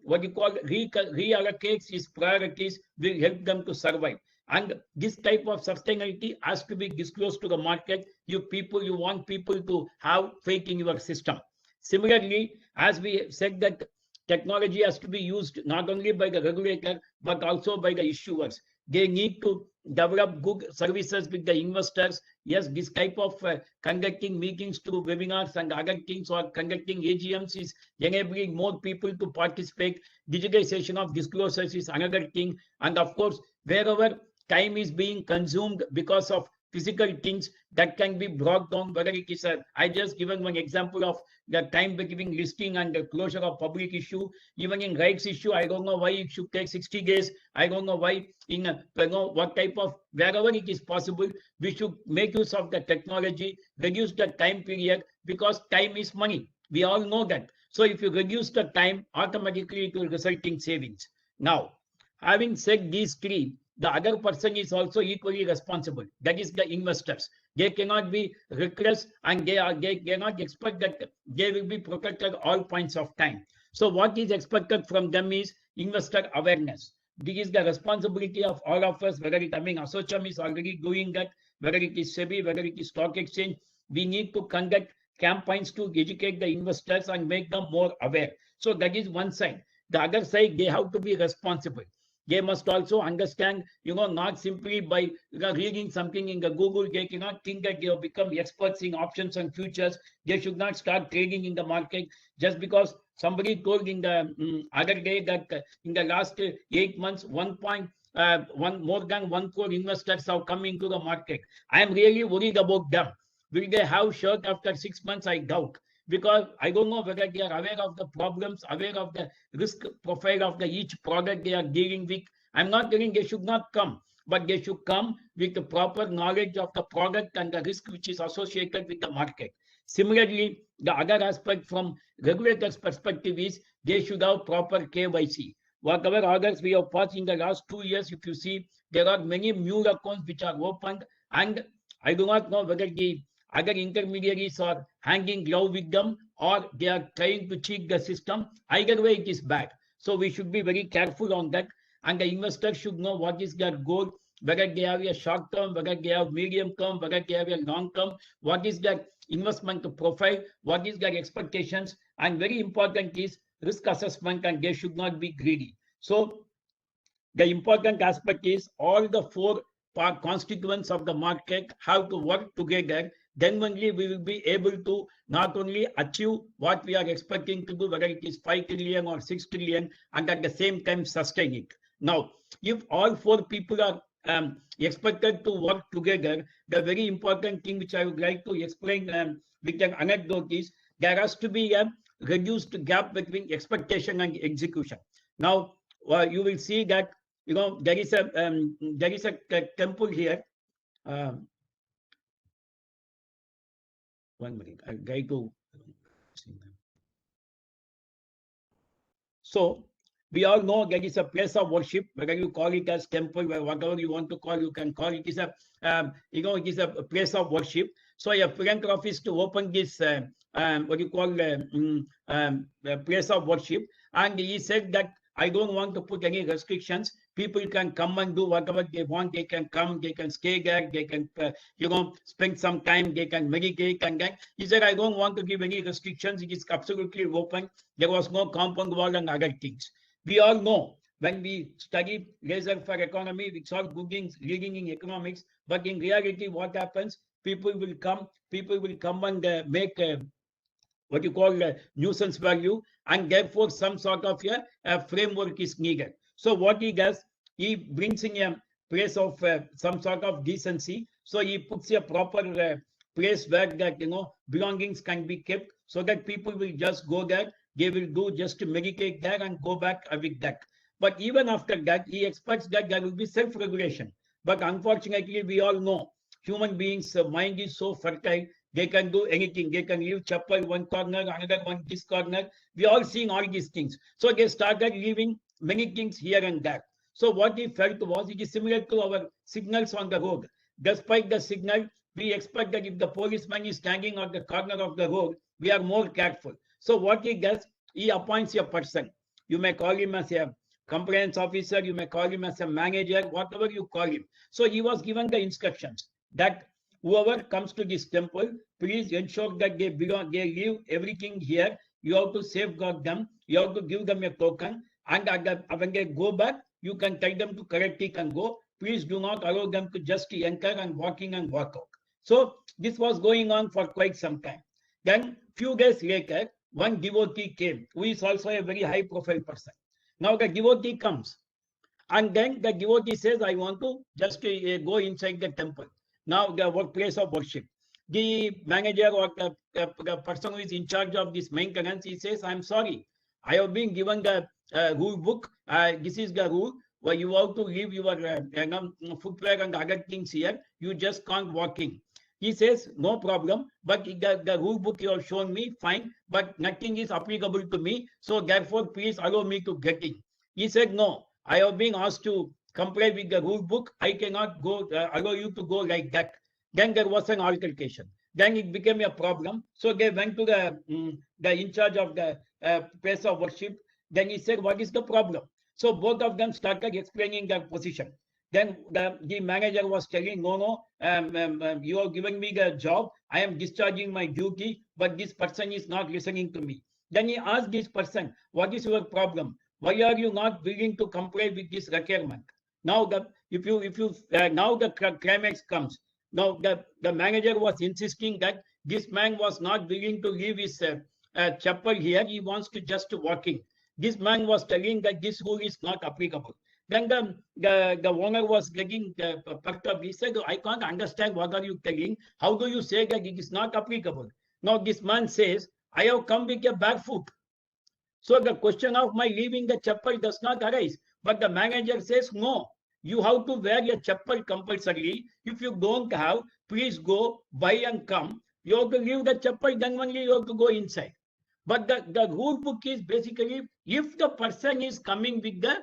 what you call reallocates his priorities will help them to survive. And this type of sustainability has to be disclosed to the market. You want people to have faith in your system. Similarly, as we said that technology has to be used not only by the regulator, but also by the issuers. They need to develop good services with the investors. Yes, this type of conducting meetings through webinars and other things or conducting AGMs is enabling more people to participate. Digitization of disclosures is another thing. And of course, wherever time is being consumed because of physical things, that can be brought down, whether it is I just given one example of the time between listing and the closure of public issue. Even in rights issue, I don't know why it should take 60 days. I don't know why in what type of, wherever it is possible, we should make use of the technology, reduce the time period, because time is money. We all know that. So if you reduce the time, automatically it will result in savings. Now, having said these three, the other person is also equally responsible. That is the investors. They cannot be reckless and they cannot expect that they will be protected all points of time. So what is expected from them is investor awareness. This is the responsibility of all of us, whether it, ASSOCHAM is already doing that, whether it is SEBI, whether it is stock exchange. We need to conduct campaigns to educate the investors and make them more aware. So that is one side. The other side, they have to be responsible. They must also understand, not simply by reading something in the Google, they cannot think that they have become experts in options and futures. They should not start trading in the market just because somebody told in the other day that in the last 8 months, more than 1 crore investors have come into the market. I am really worried about them. Will they have shirt after 6 months? I doubt. Because I don't know whether they are aware of the problems, aware of the risk profile of each product they are dealing with. I'm not telling they should not come, but they should come with the proper knowledge of the product and the risk which is associated with the market. Similarly, the other aspect from regulators' perspective is they should have proper KYC. Whatever orders we have passed in the last 2 years, if you see, there are many new accounts which are opened, and I do not know whether the other intermediaries are hanging glove with them or they are trying to cheat the system. Either way, it is bad. So we should be very careful on that. And the investors should know what is their goal, whether they have a short term, whether they have medium term, whether they have a long term, what is their investment profile, what is their expectations. And very important is risk assessment, and they should not be greedy. So the important aspect is all the 4 constituents of the market have to work together. Then only we will be able to not only achieve what we are expecting to do, whether it is 5 trillion or 6 trillion, and at the same time sustain it. Now, if all 4 people are expected to work together, the very important thing which I would like to explain with an anecdote is there has to be a reduced gap between expectation and execution. Now, you will see that there is a temple here. 1 minute, I'll try to. So we all know there is a place of worship, whether you call it as temple, whatever you want to call, you can call it. It is a it is a place of worship. So a philanthropist to open this what you call place of worship, and he said that I don't want to put any restrictions. People can come and do whatever they want. They can come, they can stay there, they can, spend some time, they can meditate. And then he said, I don't want to give any restrictions. It is absolutely open. There was no compound wall and other things. We all know when we study laissez-faire economy, it's all leading in economics. But in reality, what happens? People will come and make what you call nuisance value, and therefore some sort of a framework is needed. So what he does, he brings in a place of some sort of decency. So he puts a proper place where that belongings can be kept, so that people will just go there. They will do just to meditate there and go back with that. But even after that, he expects that there will be self-regulation. But unfortunately, we all know human beings' mind is so fertile. They can do anything. They can leave chapel one corner, another one this corner. We all seeing all these things. So they started leaving many things here and there. So what he felt was it is similar to our signals on the road. Despite the signal, we expect that if the policeman is standing on the corner of the road, we are more careful. So what he does, he appoints a person. You may call him as a compliance officer, you may call him as a manager, whatever you call him. So he was given the instructions that whoever comes to this temple, please ensure that they leave everything here. You have to safeguard them. You have to give them a token. And when they go back, you can tell them to correctly can go. Please do not allow them to just enter and walk in and walk out. So this was going on for quite some time. Then few days later, one devotee came, who is also a very high profile person. Now the devotee comes. And then the devotee says, I want to just go inside the temple. Now the place of worship. The manager or the person who is in charge of this maintenance, he says, I'm sorry. I have been given the rule book. This is the rule where you have to leave your footwear and other things here. You just can't walk in. He says, no problem, but the rule book you have shown me, fine, but nothing is applicable to me. So therefore, please allow me to get in. He said, no, I have been asked to comply with the rule book. I cannot go allow you to go like that. Then there was an altercation. Then it became a problem. So they went to the in charge of the place of worship. Then he said, what is the problem? So both of them started explaining their position. Then the manager was telling, no, you are giving me the job. I am discharging my duty, but this person is not listening to me. Then he asked this person, what is your problem? Why are you not willing to comply with this requirement? Now, now the climax comes. Now, the manager was insisting that this man was not willing to leave his chapel here. He wants to just walk in. This man was telling that this rule is not applicable. Then the owner was getting perked up. He said, I can't understand what are you telling. How do you say that it is not applicable? Now, this man says, I have come with a barefoot. So the question of my leaving the chapel does not arise. But the manager says, no, you have to wear your chapel compulsorily. If you don't have, please go, buy and come. You have to leave the chapel, then only you have to go inside. But the rule book is basically, if the person is coming with the,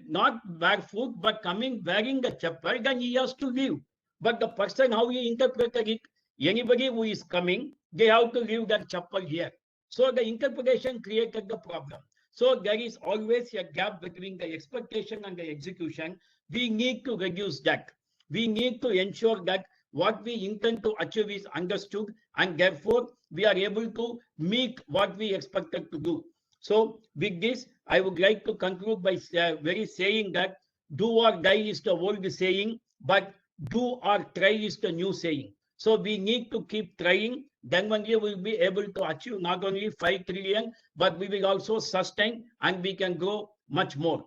not barefoot, but coming wearing the chapel, then he has to leave. But the person, how he interpreted it, anybody who is coming, they have to leave their chapel here. So the interpretation created the problem. So there is always a gap between the expectation and the execution. We need to reduce that. We need to ensure that what we intend to achieve is understood, and therefore we are able to meet what we expected to do. So with this, I would like to conclude by saying that do or die is the old saying, but do or try is the new saying. So we need to keep trying. Then only we will be able to achieve not only 5 trillion, but we will also sustain and we can grow much more.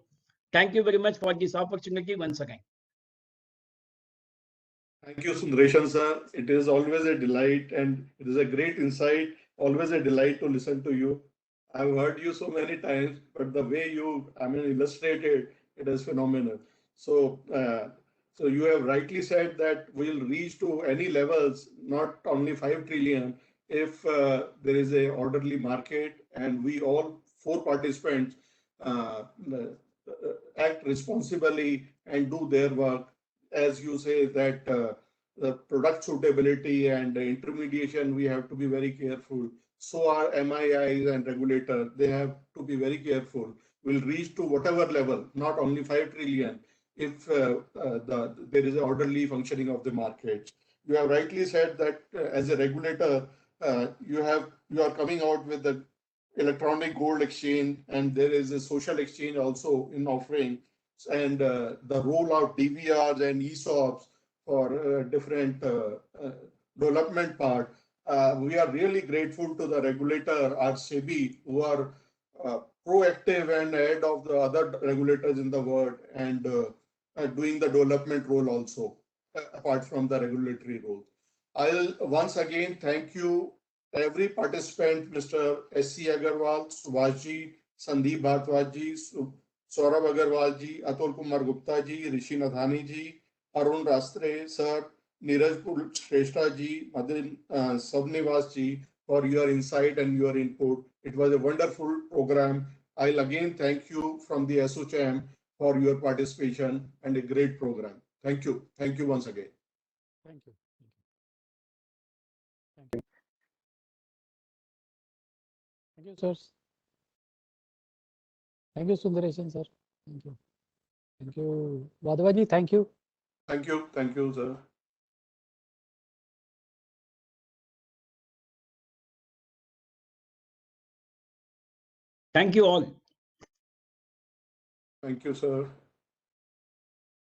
Thank you very much for this opportunity once again. Thank you, Sundareshan sir. It is always a delight and it is a great insight. Always a delight to listen to you. I've heard you so many times, but the way you, illustrated, it is phenomenal. So, so you have rightly said that we'll reach to any levels, not only 5 trillion, if there is a orderly market and we all 4 participants act responsibly and do their work. As you say that the product suitability and the intermediation, we have to be very careful. So are MIIs and regulators, they have to be very careful. We'll reach to whatever level, not only 5 trillion, if there is an orderly functioning of the market. You have rightly said that as a regulator, you are coming out with the electronic gold exchange, and there is a social exchange also in offering, and the role of DVRs and ESOPs for different development part. We are really grateful to the regulator, our SEBI, who are proactive and ahead of the other regulators in the world, and doing the development role also, apart from the regulatory role. I'll once again thank you, every participant, Mr. S.C. Agarwal, Subhashji, Sandeep Bhardwaj, Saurabh Agarwal ji, Atul Kumar Gupta ji, Rishi Nathani ji, Arun Rastre sir, Neeraj Shrestha ji, Madin Sabnivas ji for your insight and your input. It was a wonderful program. I'll again thank you from the ASSOCHAM for your participation and a great program. Thank you. Thank you once again. Thank you. Thank you, sir. Thank you, Sundaresan, sir. Thank you. Thank you. Vadavaji, thank you. Thank you. Thank you, sir. Thank you all. Thank you, sir.